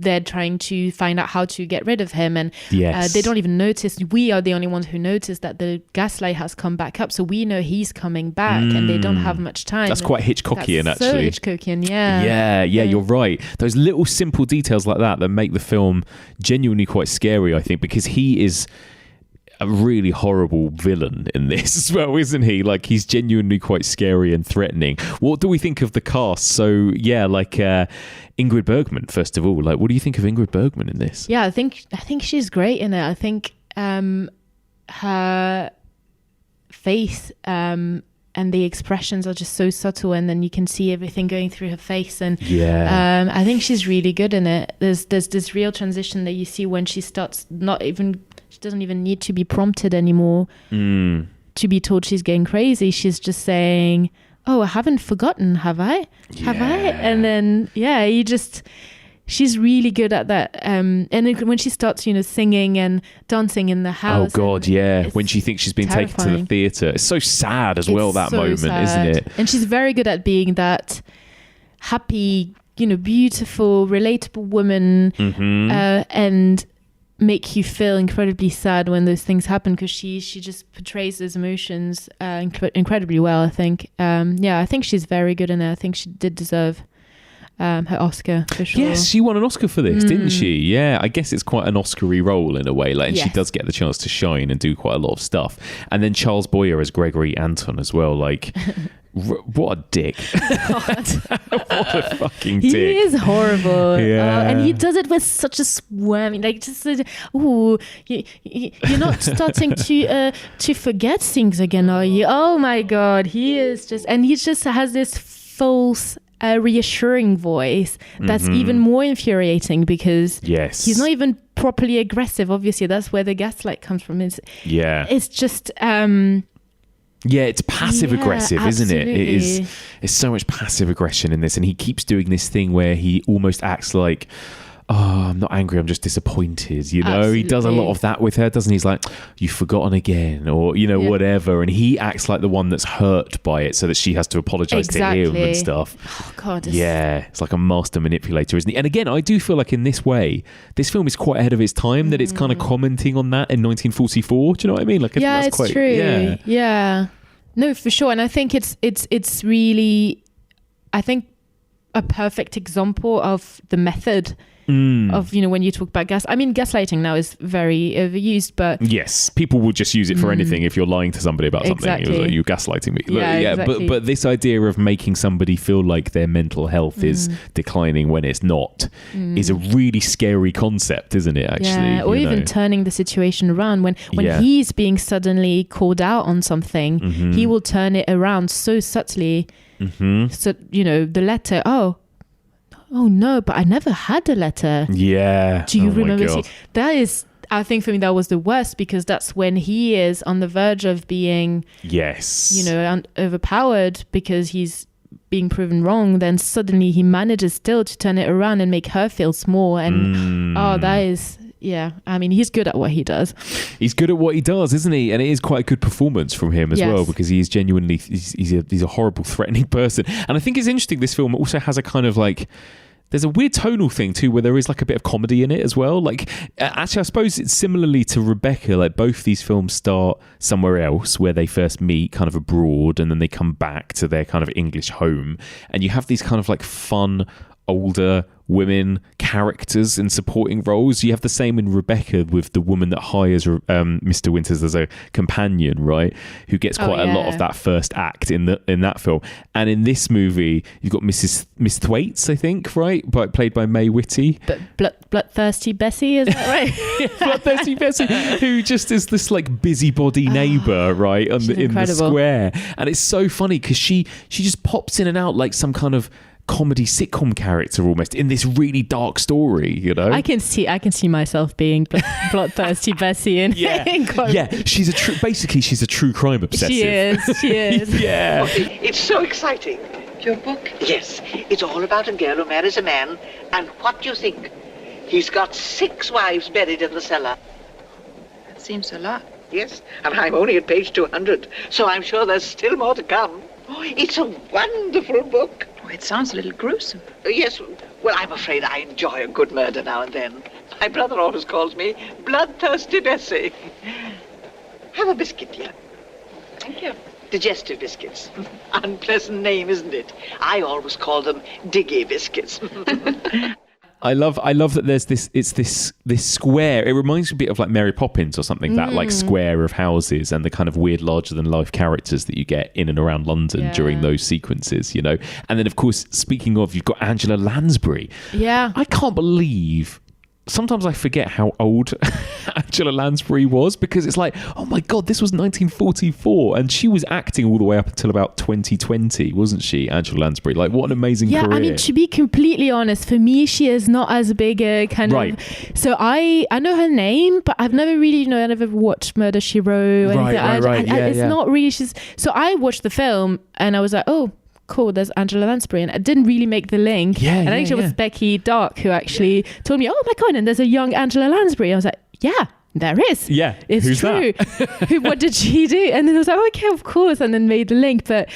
they're trying to find out how to get rid of him, and they don't even notice. We are the only ones who notice that the gaslight has come back up, so we know he's coming back. And they don't have much time. That's quite Hitchcockian, That's actually. So Hitchcockian, Yeah, you're right. Those little simple details like that make the film genuinely quite scary, I think, because he is a really horrible villain in this as well, isn't he? Like, he's genuinely quite scary and threatening. What do we think of the cast? So, Ingrid Bergman, first of all. Like, what do you think of Ingrid Bergman in this? Yeah, I think she's great in it. I think her face and the expressions are just so subtle, and then you can see everything going through her face, and I think she's really good in it. There's this real transition that you see when she starts she doesn't even need to be prompted anymore to be told she's going crazy. She's just saying, oh, I haven't forgotten, have I? And then she's really good at that. And when she starts, singing and dancing in the house. Oh, God, yeah. When she thinks she's been taken to the theatre. It's so sad as well, that moment, isn't it? And she's very good at being that happy, beautiful, relatable woman and make you feel incredibly sad when those things happen, because she just portrays those emotions incredibly well, I think. I think she's very good in it. I think she did deserve her Oscar, for sure. Yes, she won an Oscar for this, didn't she? Yeah, I guess it's quite an Oscar-y role in a way, and she does get the chance to shine and do quite a lot of stuff. And then Charles Boyer as Gregory Anton as well, like... what a dick. What a fucking dick. He is horrible. And he does it with such a swarming, like, just you're not starting to forget things again, are you? Oh my God, he is just, and he just has this false reassuring voice that's even more infuriating, because he's not even properly aggressive. Obviously, that's where the gaslight comes from. It's just it's passive aggressive, isn't it? It's so much passive aggression in this, and he keeps doing this thing where he almost acts like, oh, I'm not angry, I'm just disappointed. He does a lot of that with her, doesn't he? He's like, you've forgotten again, or whatever, and he acts like the one that's hurt by it, so that she has to apologize to him and stuff. Oh God, it's like a master manipulator, isn't he? And again, I do feel like in this way, this film is quite ahead of its time, that it's kind of commenting on that in 1944. Do you know what I mean? Like, it's quite true. Yeah, no, for sure. And I think it's really, I think, a perfect example of the method of, when you talk about gaslighting now is very overused, but yes, people will just use it for anything. If you're lying to somebody about something, like, you're gaslighting me. Exactly. But this idea of making somebody feel like their mental health is declining when it's not is a really scary concept, isn't it? Actually, or even turning the situation around when he's being suddenly called out on something, he will turn it around so subtly. So the letter, oh no, but I never had a letter. Yeah. Do you remember? God. That is, I think for me, that was the worst, because that's when he is on the verge of being, yes, overpowered because he's being proven wrong. Then suddenly he manages still to turn it around and make her feel small. And that is, yeah. I mean, he's good at what he does. He's good at what he does, isn't he? And it is quite a good performance from him as well, because he is genuinely, he's a horrible, threatening person. And I think it's interesting, this film also has a kind of like, there's a weird tonal thing too, where there is like a bit of comedy in it as well. Like, actually, I suppose it's similarly to Rebecca. Like, both these films start somewhere else where they first meet, kind of abroad, and then they come back to their kind of English home. And you have these kind of like fun, older women characters in supporting roles. You have the same in Rebecca with the woman that hires Mr. Winters as a companion, right? Who gets quite a lot of that first act in that film. And in this movie, you've got Miss Thwaites, I think, right? Played by Mae Whitty. But bloodthirsty Bessie, is that right? Bloodthirsty Bessie, who just is this like busybody neighbour, right? In the square. And it's so funny because she just pops in and out like some kind of comedy sitcom character almost in this really dark story, you know. I can see myself being bloodthirsty Bessie in she's a true crime obsessive. She is Yeah. It's so exciting. Your book? Yes, it's all about a girl who marries a man, and what do you think? He's got 6 wives buried in the cellar. That seems a lot. Yes, and I'm only at page 200, so I'm sure there's still more to come. It's a wonderful book. Oh, it sounds a little gruesome. Yes, well, I'm afraid I enjoy a good murder now and then. My brother always calls me Bloodthirsty Bessie. Have a biscuit, dear. Thank you. Digestive biscuits. Unpleasant name, isn't it? I always call them Diggy biscuits. I love that there's this square. It reminds me a bit of like Mary Poppins or something, that like square of houses and the kind of weird larger than life characters that you get in and around London during those sequences, you know. And then of course, speaking of, you've got Angela Lansbury. Yeah. I can't believe, sometimes I forget how old Angela Lansbury was, because it's like, oh my God, this was 1944 and she was acting all the way up until about 2020, wasn't she, Angela Lansbury? Like, what an amazing career. I mean, to be completely honest, for me, she is not as big a kind of... So I know her name, but I've never really, I never watched Murder, She Wrote. Right. It's not really... So I watched the film and I was like, oh, cool, there's Angela Lansbury, and I didn't really make the link. And actually it was Becky Dark who actually told me, oh my God, and there's a young Angela Lansbury. I was like, yeah, there is. Yeah, it's who's true. That? What did she do? And then I was like, okay, of course, and then made the link. But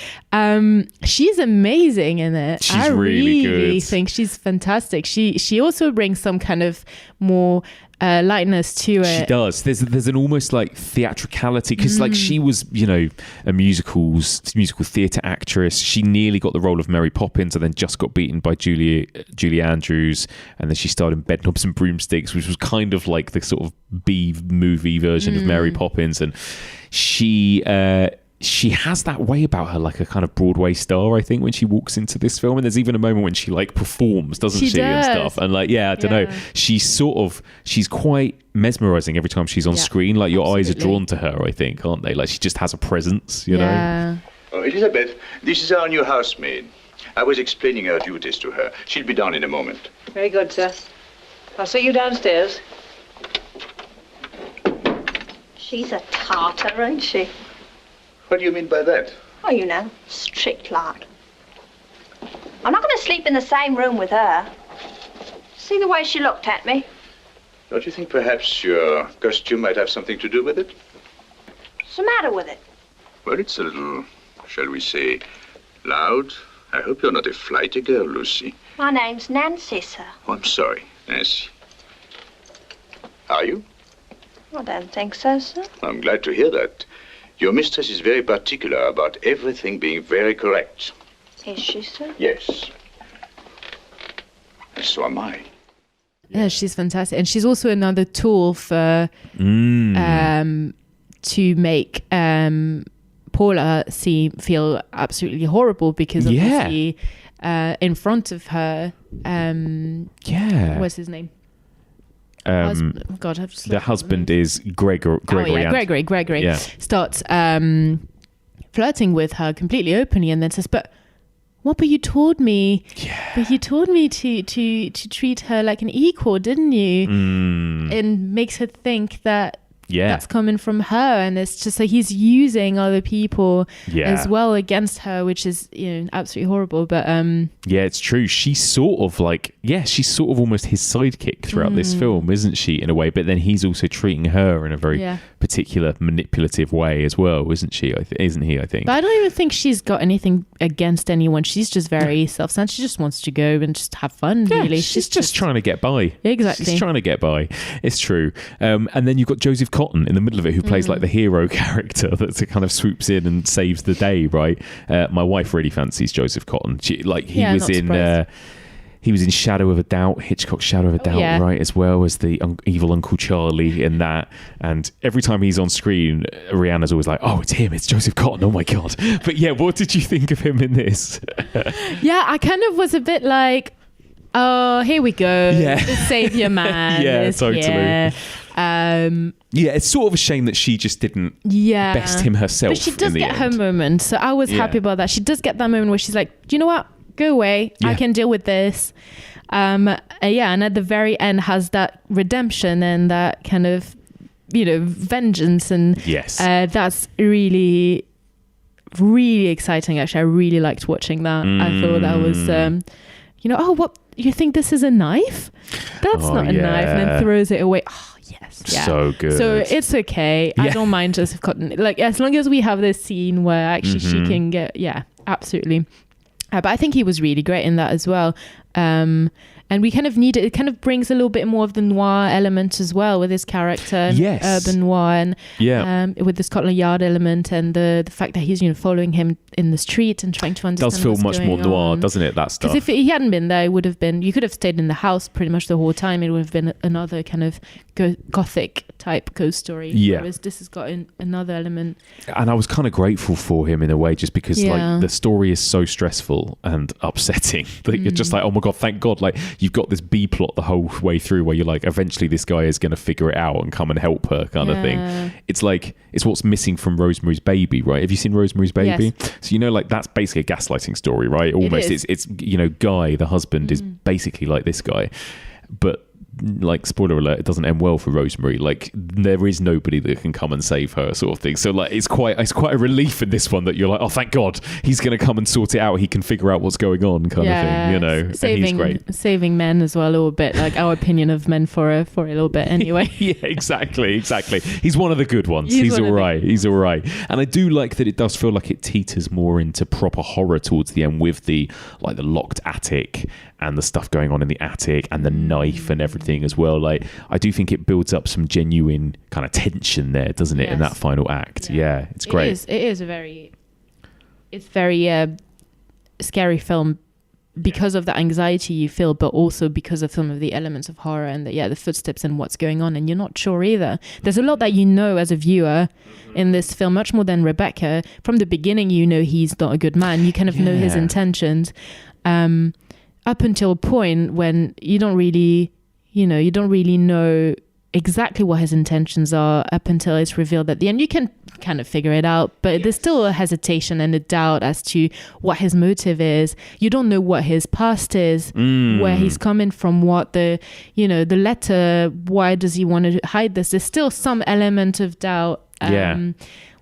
she's amazing in it. She's really good. I really think she's fantastic. She also brings some kind of more lightness to it. She does. There's an almost like theatricality, because like she was, a musical theatre actress. She nearly got the role of Mary Poppins and then just got beaten by Julie Andrews, and then she starred in Bedknobs and Broomsticks, which was kind of like the sort of B movie version of Mary Poppins. And she has that way about her, like a kind of Broadway star, I think, when she walks into this film. And there's even a moment when she like performs, doesn't she and stuff. And like, I don't know, she's quite mesmerizing every time she's on screen. Like your eyes are drawn to her, I think, aren't they? Like she just has a presence, you know? Oh, Elizabeth, this is our new housemaid. I was explaining her duties to her. She'll be down in a moment. Very good, sir. I'll see you downstairs. She's a tartar, ain't she? What do you mean by that? Oh, strict like. I'm not going to sleep in the same room with her. See the way she looked at me? Don't you think perhaps your costume might have something to do with it? What's the matter with it? Well, it's a little, shall we say, loud. I hope you're not a flighty girl, Lucy. My name's Nancy, sir. Oh, I'm sorry, Nancy. Are you? I don't think so, sir. I'm glad to hear that. Your mistress is very particular about everything being very correct. Is she, sir? Yes. And so am I. Yeah, she's fantastic. And she's also another tool for to make Paula feel absolutely horrible, because obviously in front of her what's his name? The husband is Gregory. Gregory starts flirting with her completely openly, and then says, but you told me But you told me to treat her like an equal, didn't you? And makes her think that that's coming from her, and it's just like he's using other people as well against her, which is absolutely horrible. But it's true. She's sort of almost his sidekick throughout this film, isn't she, in a way? But then he's also treating her in a very particular manipulative way as well, isn't she? Isn't he? I think. But I don't even think she's got anything against anyone. She's just very self-centered. She just wants to go and just have fun. Really, she's just trying to get by. Exactly, she's trying to get by. It's true. And then you've got Joseph Cotton in the middle of it, who plays like the hero character that kind of swoops in and saves the day, right? My wife really fancies Joseph Cotton. He was in Shadow of a Doubt, Hitchcock's Shadow of a Doubt, right, as well as the evil Uncle Charlie in that. And every time he's on screen, Rihanna's always like, oh, it's him, it's Joseph Cotton, oh my God. But yeah, what did you think of him in this? I kind of was a bit like, oh, here we go. The savior man. Totally. It's sort of a shame that she just didn't best him herself. But she does get end. her moment, so I was happy about that. She does get that moment where she's like, do you know what? Go away. I can deal with this. And at the very end has that redemption and that kind of, vengeance. And that's really, really exciting, actually. I really liked watching that. I thought that was, what? You think this is a knife? That's not a knife. And then throws it away. Oh, yes. Yeah. So good. So it's okay. I don't mind Joseph Cotton. Like, as long as we have this scene where actually she can get, absolutely. But I think he was really great in that as well. And we kind of need it. It kind of brings a little bit more of the noir element as well with his character, urban noir, and with the Scotland Yard element, and the fact that he's following him in the street and trying to understand. It does feel much more noir, doesn't it? That stuff. Because if he hadn't been there, it would have been. You could have stayed in the house pretty much the whole time. It would have been another kind of gothic type ghost story. Whereas this has got another element. And I was kind of grateful for him in a way, just because like the story is so stressful and upsetting that you're just like, oh my God, thank God! Like, you've got this B plot the whole way through where you're like, eventually this guy is going to figure it out and come and help her, kind of thing. It's like, it's what's missing from Rosemary's Baby, right? Have you seen Rosemary's Baby? Yes. So like, that's basically a gaslighting story, right? Almost. It's Guy, the husband, is basically like this guy, but like, spoiler alert, it doesn't end well for Rosemary. Like, there is nobody that can come and save her, sort of thing. So like, it's quite a relief in this one that you're like, oh, thank God, he's going to come and sort it out. He can figure out what's going on, kind of thing. Saving, and he's great. Saving men as well a little bit, like our opinion of men for a little bit anyway. exactly. He's one of the good ones. He's all right. And I do like that it does feel like it teeters more into proper horror towards the end, with the locked attic and the stuff going on in the attic and the knife and everything as well. Like, I do think it builds up some genuine kind of tension there, doesn't it, in that final act? Yeah, it's great. It is a very scary film because of the anxiety you feel, but also because of some of the elements of horror and the footsteps and what's going on, and you're not sure either. There's a lot that as a viewer in this film, much more than Rebecca. From the beginning, he's not a good man. You kind of know his intentions. Up until a point when you don't really know exactly what his intentions are, up until it's revealed at the end. You can kind of figure it out, but there's still a hesitation and a doubt as to what his motive is. You don't know what his past is, where he's coming from, what the letter, why does he want to hide this? There's still some element of doubt.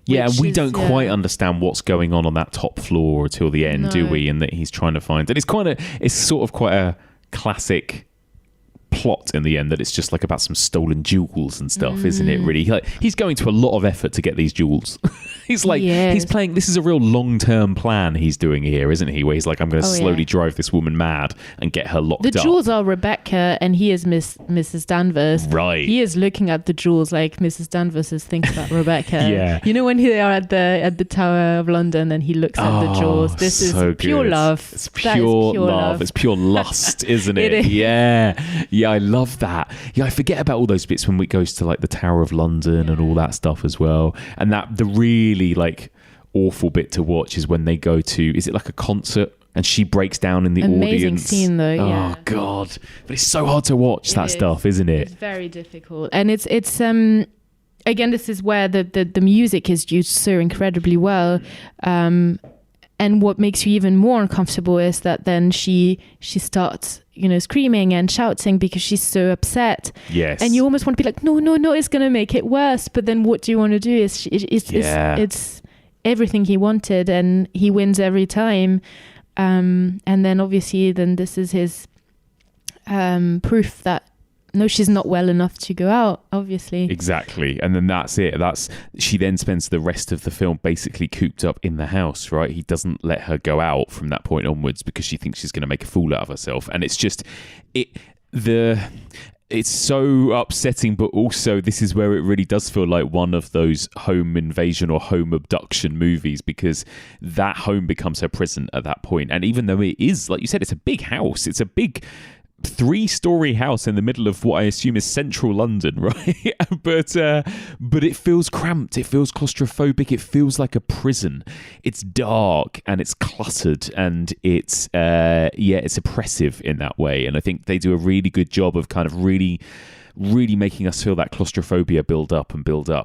We don't quite understand what's going on that top floor until the end, do we? And that he's trying to find. And it's sort of quite a classic plot in the end, that it's just like about some stolen jewels and stuff, isn't it, really? He's going to a lot of effort to get these jewels. He's playing, this is a real long-term plan he's doing here, isn't he? Where he's like, I'm going to slowly drive this woman mad and get her locked up. The jewels are Rebecca and he is Mrs. Danvers. Right. He is looking at the jewels like Mrs. Danvers is thinking about Rebecca. When they are at the Tower of London and he looks at the jewels. This is so pure love. It's pure love. It's pure lust, isn't it? Yeah, I love that. Yeah, I forget about all those bits when it goes to like the Tower of London and all that stuff as well. And that the really like awful bit to watch is when they go to, is it like a concert? And she breaks down in the Amazing audience. Scene though, Oh God! But it's so hard to watch that stuff, isn't it? It's very difficult, and it's again, this is where the music is used so incredibly well. And what makes you even more uncomfortable is that then she starts, screaming and shouting because she's so upset. Yes. And you almost want to be like, no, it's going to make it worse. But then what do you want to do is it's everything he wanted, and he wins every time. And then obviously this is his proof that no, she's not well enough to go out, obviously. Exactly. And then that's it. She then spends the rest of the film basically cooped up in the house, right? He doesn't let her go out from that point onwards because she thinks she's going to make a fool out of herself. And it's just, it's so upsetting, but also this is where it really does feel like one of those home invasion or home abduction movies, because that home becomes her prison at that point. And even though it is, like you said, it's a big house, it's a big 3-story house in the middle of what I assume is central London, right? but it feels cramped, it feels claustrophobic, it feels like a prison. It's dark and it's cluttered, and it's oppressive in that way. And I think they do a really good job of kind of really making us feel that claustrophobia build up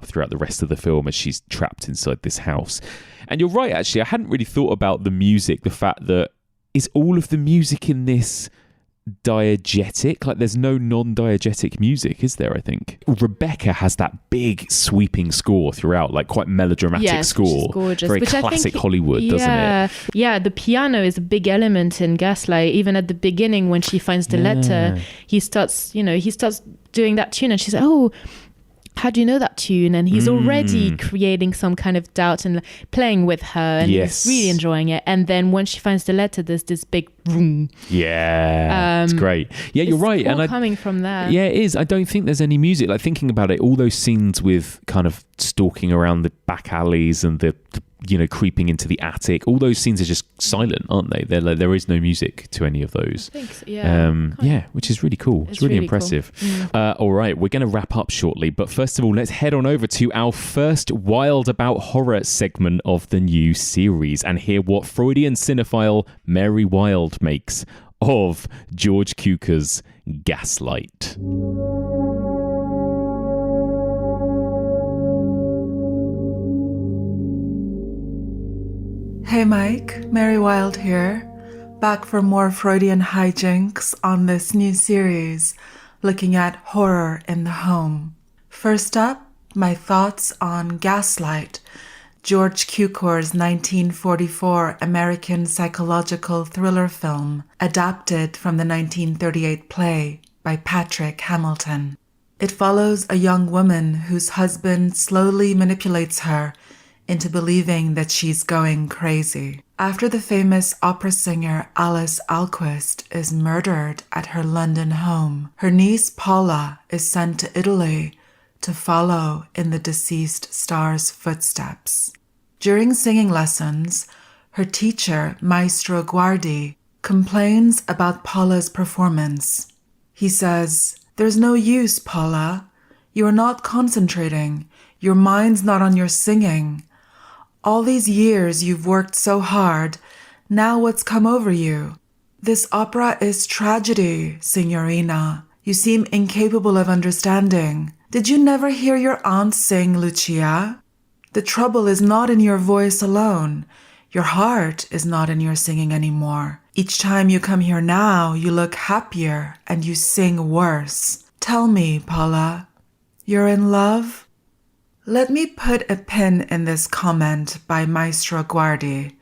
throughout the rest of the film as she's trapped inside this house. And you're right, actually, I hadn't really thought about the music, the fact that is all of the music in this diegetic? Like, there's no non-diegetic music, is there? I think Rebecca has that big sweeping score throughout, like quite melodramatic score, gorgeous, very classic Hollywood, doesn't it? Yeah, the piano is a big element in Gaslight. Even at the beginning, when she finds the letter, he starts doing that tune, and she's like, "Oh, how do you know that tune?" And he's already creating some kind of doubt and playing with her, and he's really enjoying it. And then when she finds the letter, there's this big boom. Yeah, it's great. Yeah, you're right. And coming from there. Yeah, it is. I don't think there's any music. Like, thinking about it, all those scenes with kind of stalking around the back alleys and the creeping into the attic, all those scenes are just silent, aren't they? There is no music to any of those. I think so, yeah. Which is really cool. It's really impressive. Cool. All right, we're going to wrap up shortly, but first of all, let's head on over to our first Wild About Horror segment of the new series and hear what Freudian cinephile Mary Wilde makes of George Cukor's Gaslight. Hey Mike, Mary Wilde here, back for more Freudian hijinks on this new series looking at horror in the home. First up, my thoughts on Gaslight, George Cukor's 1944 American psychological thriller film adapted from the 1938 play by Patrick Hamilton. It follows a young woman whose husband slowly manipulates her into believing that she's going crazy. After the famous opera singer Alice Alquist is murdered at her London home, her niece Paula is sent to Italy to follow in the deceased star's footsteps. During singing lessons, her teacher, Maestro Guardi, complains about Paula's performance. He says, "There's no use, Paula. You are not concentrating. Your mind's not on your singing. All these years you've worked so hard. Now what's come over you? This opera is tragedy, Signorina. You seem incapable of understanding. Did you never hear your aunt sing, Lucia? The trouble is not in your voice alone. Your heart is not in your singing anymore. Each time you come here now, you look happier and you sing worse. Tell me, Paula, you're in love?" Let me put a pin in this comment by Maestro Guardi.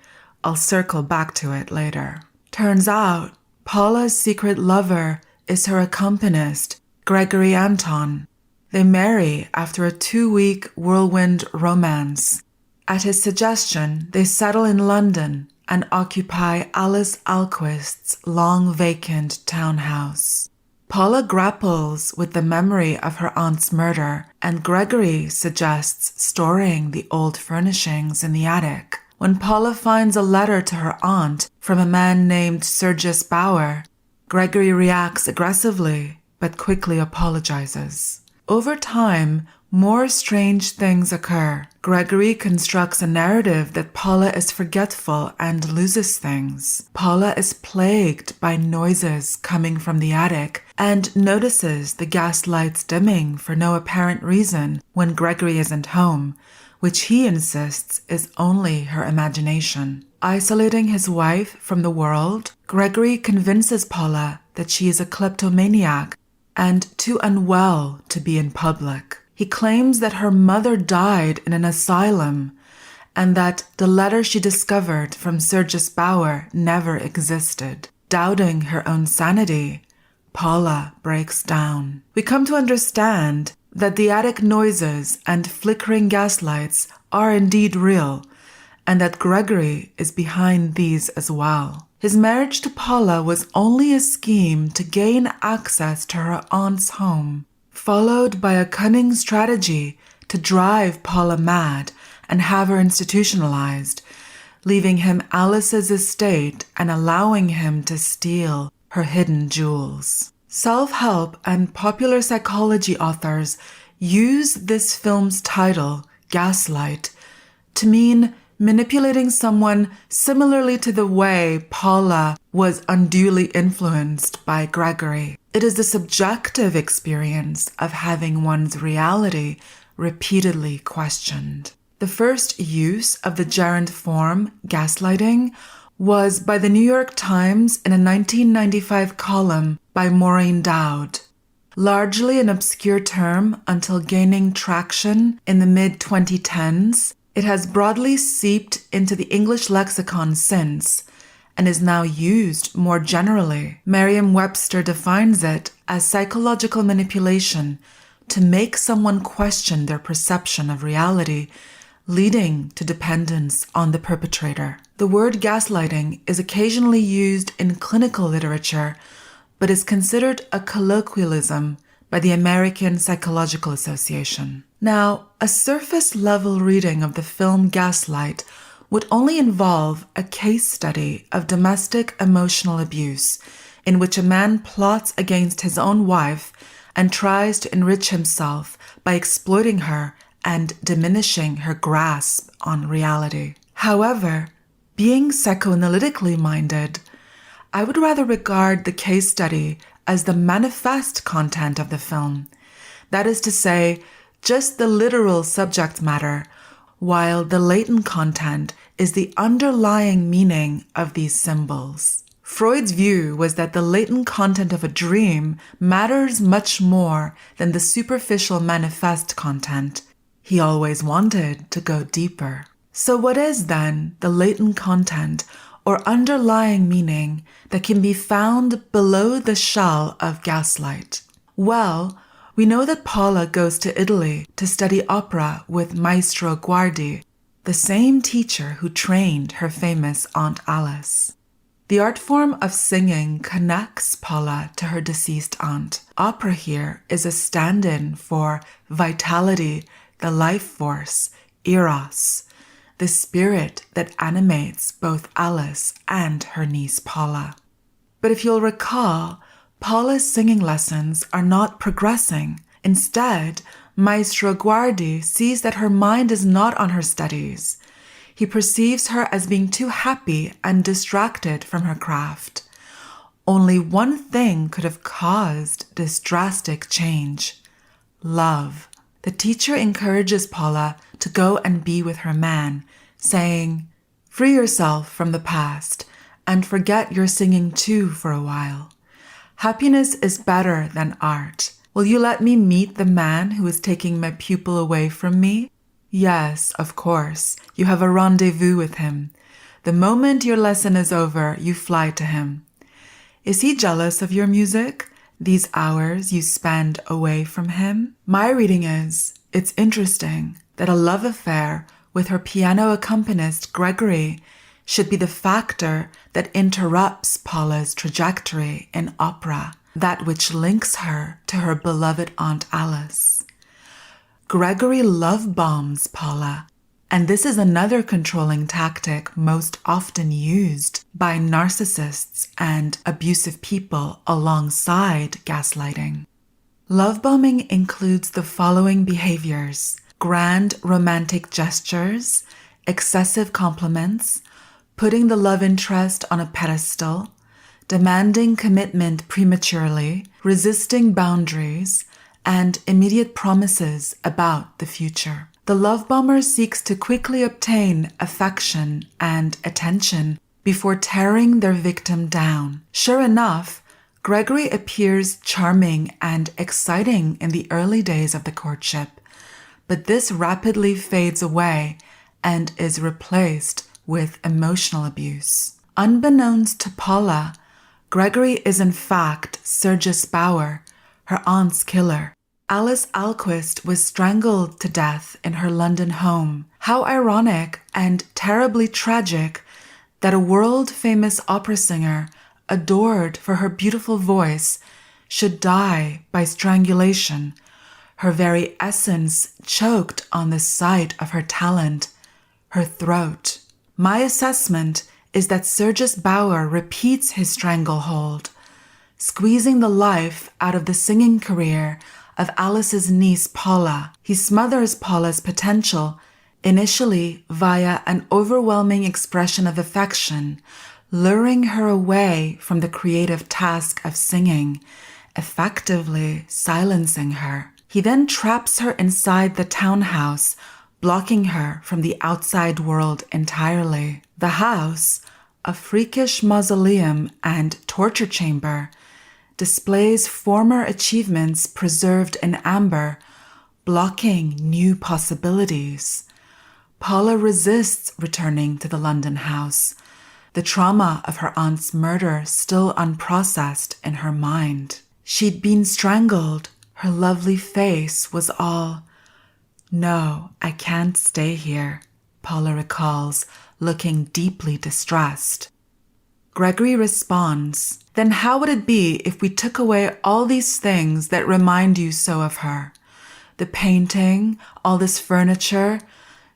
I'll circle back to it later. Turns out, Paula's secret lover is her accompanist, Gregory Anton. They marry after a 2-week whirlwind romance. At his suggestion, they settle in London and occupy Alice Alquist's long vacant townhouse. Paula grapples with the memory of her aunt's murder, and Gregory suggests storing the old furnishings in the attic. When Paula finds a letter to her aunt from a man named Sergius Bauer, Gregory reacts aggressively, but quickly apologizes. Over time, more strange things occur. Gregory constructs a narrative that Paula is forgetful and loses things. Paula is plagued by noises coming from the attic and notices the gas lights dimming for no apparent reason when Gregory isn't home, which he insists is only her imagination. isolating his wife from the world, Gregory convinces Paula that she is a kleptomaniac and too unwell to be in public. He claims that her mother died in an asylum and that the letter she discovered from Sergius Bauer never existed. Doubting her own sanity, Paula breaks down. We come to understand that the attic noises and flickering gaslights are indeed real, and that Gregory is behind these as well. His marriage to Paula was only a scheme to gain access to her aunt's home, followed by a cunning strategy to drive Paula mad and have her institutionalized, leaving him Alice's estate and allowing him to steal her hidden jewels. Self-help and popular psychology authors use this film's title, Gaslight, to mean manipulating someone similarly to the way Paula was unduly influenced by Gregory. It is the subjective experience of having one's reality repeatedly questioned. The first use of the gerund form, gaslighting, was by the New York Times in a 1995 column by Maureen Dowd. Largely an obscure term until gaining traction in the mid-2010s, it has broadly seeped into the English lexicon since and is now used more generally. Merriam-Webster defines it as psychological manipulation to make someone question their perception of reality, leading to dependence on the perpetrator. The word gaslighting is occasionally used in clinical literature, but is considered a colloquialism by the American Psychological Association. Now, a surface-level reading of the film Gaslight would only involve a case study of domestic emotional abuse in which a man plots against his own wife and tries to enrich himself by exploiting her and diminishing her grasp on reality. However, being psychoanalytically minded, I would rather regard the case study as the manifest content of the film. That is to say, just the literal subject matter, while the latent content is the underlying meaning of these symbols. Freud's view was that the latent content of a dream matters much more than the superficial manifest content. He always wanted to go deeper. So what is then the latent content or underlying meaning that can be found below the shell of Gaslight? Well, we know that Paula goes to Italy to study opera with Maestro Guardi, the same teacher who trained her famous Aunt Alice. The art form of singing connects Paula to her deceased aunt. Opera here is a stand-in for vitality, the life force, eros, the spirit that animates both Alice and her niece Paula. But if you'll recall, Paula's singing lessons are not progressing. Instead, Maestro Guardi sees that her mind is not on her studies. He perceives her as being too happy and distracted from her craft. Only one thing could have caused this drastic change: love. The teacher encourages Paula to go and be with her man, saying, "Free yourself from the past and forget your singing too for a while. Happiness is better than art. Will you let me meet the man who is taking my pupil away from me? Yes, of course. You have a rendezvous with him. The moment your lesson is over, you fly to him. Is he jealous of your music? These hours you spend away from him?" My reading is, it's interesting that a love affair with her piano accompanist Gregory should be the factor that interrupts Paula's trajectory in opera, that which links her to her beloved Aunt Alice. Gregory love bombs Paula, and this is another controlling tactic most often used by narcissists and abusive people alongside gaslighting. Love bombing includes the following behaviors: grand romantic gestures, excessive compliments, putting the love interest on a pedestal, demanding commitment prematurely, resisting boundaries, and immediate promises about the future. The love bomber seeks to quickly obtain affection and attention before tearing their victim down. Sure enough, Gregory appears charming and exciting in the early days of the courtship, but this rapidly fades away and is replaced with emotional abuse. Unbeknownst to Paula, Gregory is in fact Sergius Bauer, her aunt's killer. Alice Alquist was strangled to death in her London home. How ironic and terribly tragic that a world-famous opera singer, adored for her beautiful voice, should die by strangulation, her very essence choked on the site of her talent, her throat. My assessment is that Sergius Bauer repeats his stranglehold, squeezing the life out of the singing career of Alice's niece Paula. He smothers Paula's potential, initially via an overwhelming expression of affection, luring her away from the creative task of singing, effectively silencing her. He then traps her inside the townhouse, blocking her from the outside world entirely. The house, a freakish mausoleum and torture chamber, displays former achievements preserved in amber, blocking new possibilities. Paula resists returning to the London house, the trauma of her aunt's murder still unprocessed in her mind. She'd been strangled. Her lovely face was all, "No, I can't stay here," Paula recalls, looking deeply distressed. Gregory responds, "Then how would it be if we took away all these things that remind you so of her? The painting, all this furniture,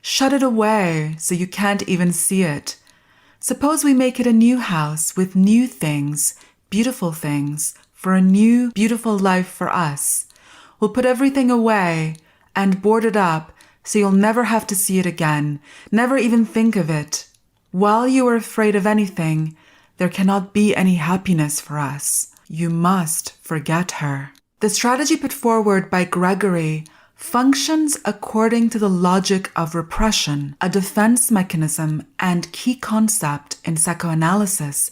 shut it away so you can't even see it. Suppose we make it a new house with new things, beautiful things, for a new, beautiful life for us. We'll put everything away and board it up so you'll never have to see it again, never even think of it. While you are afraid of anything, there cannot be any happiness for us. You must forget her." The strategy put forward by Gregory functions according to the logic of repression, a defense mechanism and key concept in psychoanalysis,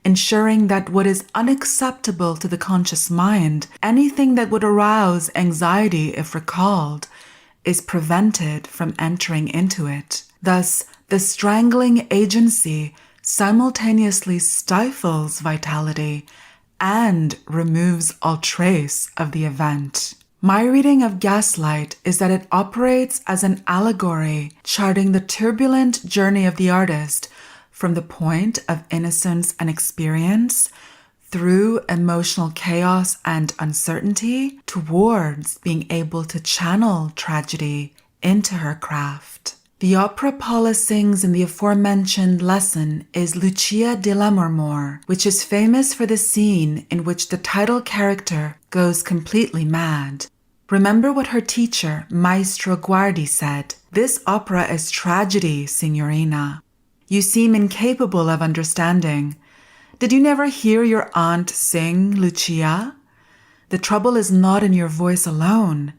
ensuring that what is unacceptable to the conscious mind, anything that would arouse anxiety if recalled, is prevented from entering into it. Thus, the strangling agency simultaneously stifles vitality and removes all trace of the event. My reading of Gaslight is that it operates as an allegory charting the turbulent journey of the artist from the point of innocence and experience through emotional chaos and uncertainty towards being able to channel tragedy into her craft. The opera Paula sings in the aforementioned lesson is Lucia di Lammermoor, which is famous for the scene in which the title character goes completely mad. Remember what her teacher, Maestro Guardi, said, "This opera is tragedy, signorina. You seem incapable of understanding. Did you never hear your aunt sing, Lucia? The trouble is not in your voice alone.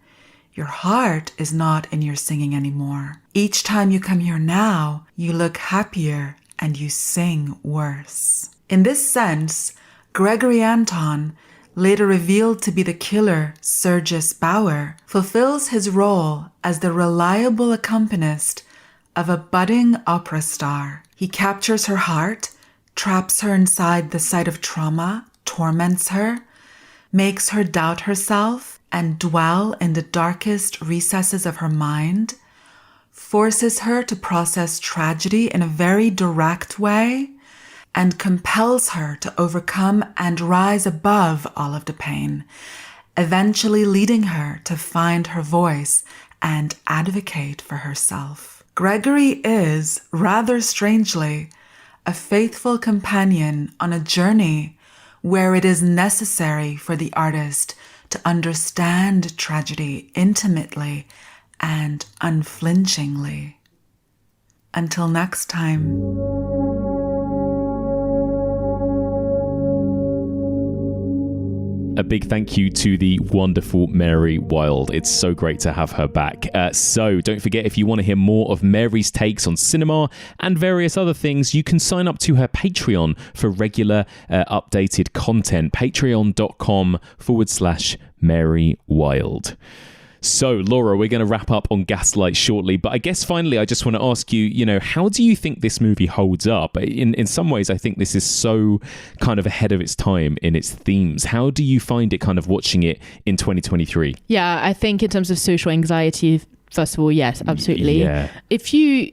Your heart is not in your singing anymore. Each time you come here now, you look happier and you sing worse." In this sense, Gregory Anton, later revealed to be the killer Sergius Bauer, fulfills his role as the reliable accompanist of a budding opera star. He captures her heart, traps her inside the site of trauma, torments her, makes her doubt herself and dwell in the darkest recesses of her mind, forces her to process tragedy in a very direct way, and compels her to overcome and rise above all of the pain, eventually leading her to find her voice and advocate for herself. Gregory is, rather strangely, a faithful companion on a journey where it is necessary for the artist to understand tragedy intimately and unflinchingly. Until next time. A big thank you to the wonderful Mary Wilde. It's so great to have her back. So don't forget, if you want to hear more of Mary's takes on cinema and various other things, you can sign up to her Patreon for regular updated content. Patreon.com/Mary Wilde. So, Laura, we're going to wrap up on Gaslight shortly, but I guess finally I just want to ask you, how do you think this movie holds up? In some ways, I think this is so kind of ahead of its time in its themes. How do you find it kind of watching it in 2023? Yeah, I think in terms of social anxiety, first of all, yes, absolutely. Yeah. If you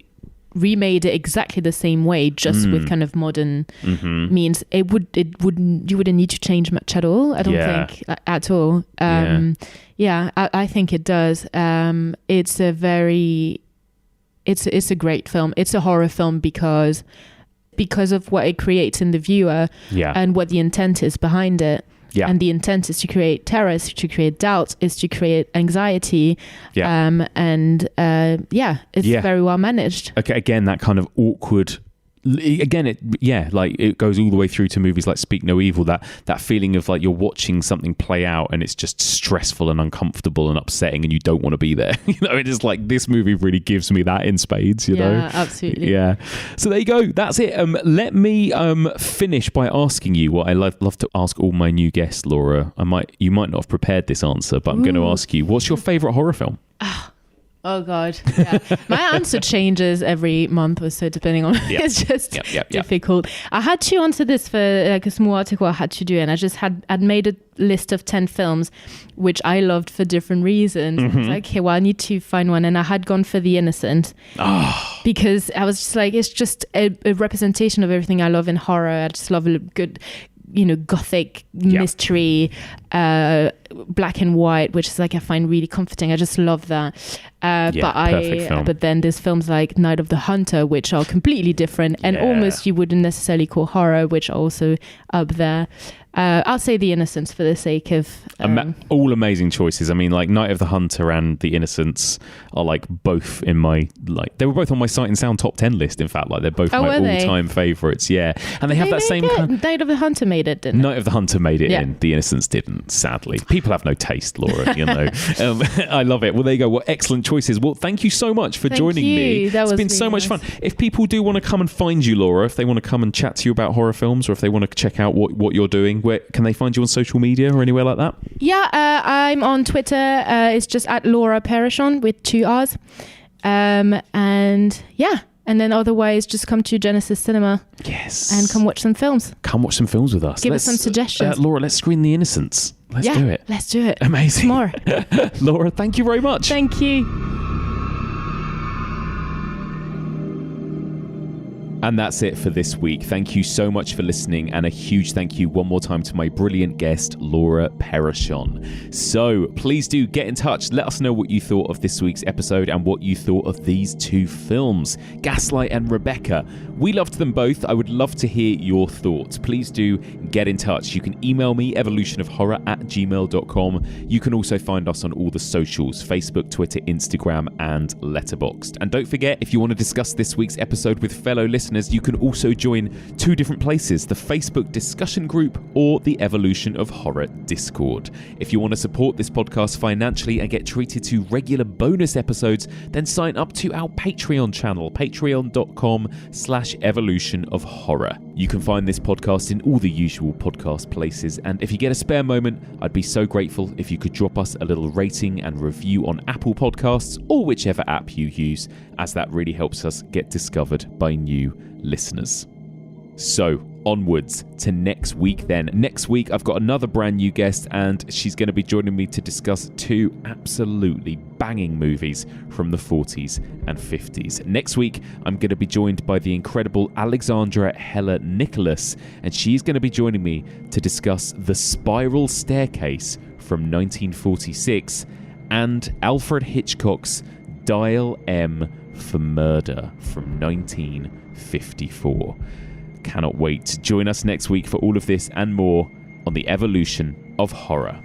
remade it exactly the same way, just with kind of modern means, you wouldn't need to change much at all. I don't think at all. I think it does. It's a great film. It's a horror film because of what it creates in the viewer and what the intent is behind it. Yeah. And the intent is to create terror, is to create doubt, is to create anxiety. Yeah. It's very well managed. Okay, again, that kind of awkward... Again, it goes all the way through to movies like Speak No Evil, that feeling of like you're watching something play out and it's just stressful and uncomfortable and upsetting and you don't want to be there. It is like this movie really gives me that in spades, you know? Yeah, absolutely. Yeah. So there you go. That's it. Let me finish by asking you what I love to ask all my new guests, Laura. You might not have prepared this answer, but I'm going to ask you, what's your favourite horror film? Oh God, yeah. My answer changes every month or so depending on. It's just difficult. I had to answer this for like a small article I had to do, and I just I'd made a list of 10 films which I loved for different reasons. I was like, okay, well, I need to find one, and I had gone for The Innocent because I was just like, it's just a representation of everything I love in horror. I just love a good, gothic mystery, black and white, which is like I find really comforting. I just love that. But then there's films like Night of the Hunter, which are completely different and almost you wouldn't necessarily call horror, which are also up there. I'll say The Innocents for the sake of all amazing choices. I mean, like Night of the Hunter and The Innocents are like both in my they were both on my Sight and Sound top 10 list. In fact, like they're both my all-time favorites. Yeah, and they have that same kind. Night of the Hunter made it, didn't it? Night of the Hunter made it in. The Innocents didn't. Sadly, people have no taste, Laura. I love it. Well, there you go. Well, excellent choices. Well, thank you so much for joining me. It's been really so much fun. If people do want to come and find you, Laura, if they want to come and chat to you about horror films, or if they want to check out what you're doing, where can they find you on social media or anywhere like that? Yeah, I'm on Twitter. It's just at Laura Perrachon with 2 R's. And then otherwise, just come to Genesis Cinema. Yes. And come watch some films. Come watch some films with us. Give us some suggestions. Laura, let's screen The Innocents. Let's do it. Let's do it. Amazing. Tomorrow. Laura, thank you very much. Thank you. And that's it for this week. Thank you so much for listening, and a huge thank you one more time to my brilliant guest, Laura Perrachon. So please do get in touch. Let us know what you thought of this week's episode and what you thought of these 2 films, Gaslight and Rebecca. We loved them both. I would love to hear your thoughts. Please do get in touch. You can email me, evolutionofhorror@gmail.com. You can also find us on all the socials, Facebook, Twitter, Instagram, and Letterboxd. And don't forget, if you want to discuss this week's episode with fellow listeners, you can also join 2 different places, the Facebook discussion group or the Evolution of Horror Discord. If you want to support this podcast financially and get treated to regular bonus episodes, then sign up to our Patreon channel, patreon.com/Evolution of Horror. You can find this podcast in all the usual podcast places, and if you get a spare moment, I'd be so grateful if you could drop us a little rating and review on Apple Podcasts or whichever app you use, as that really helps us get discovered by new listeners. So, onwards to next week then. Next week, I've got another brand new guest, and she's going to be joining me to discuss 2 absolutely banging movies from the 40s and 50s. Next week, I'm going to be joined by the incredible Alexandra Heller Nicholas, and she's going to be joining me to discuss The Spiral Staircase from 1946 and Alfred Hitchcock's Dial M for Murder from 1954. Cannot wait to join us next week for all of this and more on the Evolution of Horror.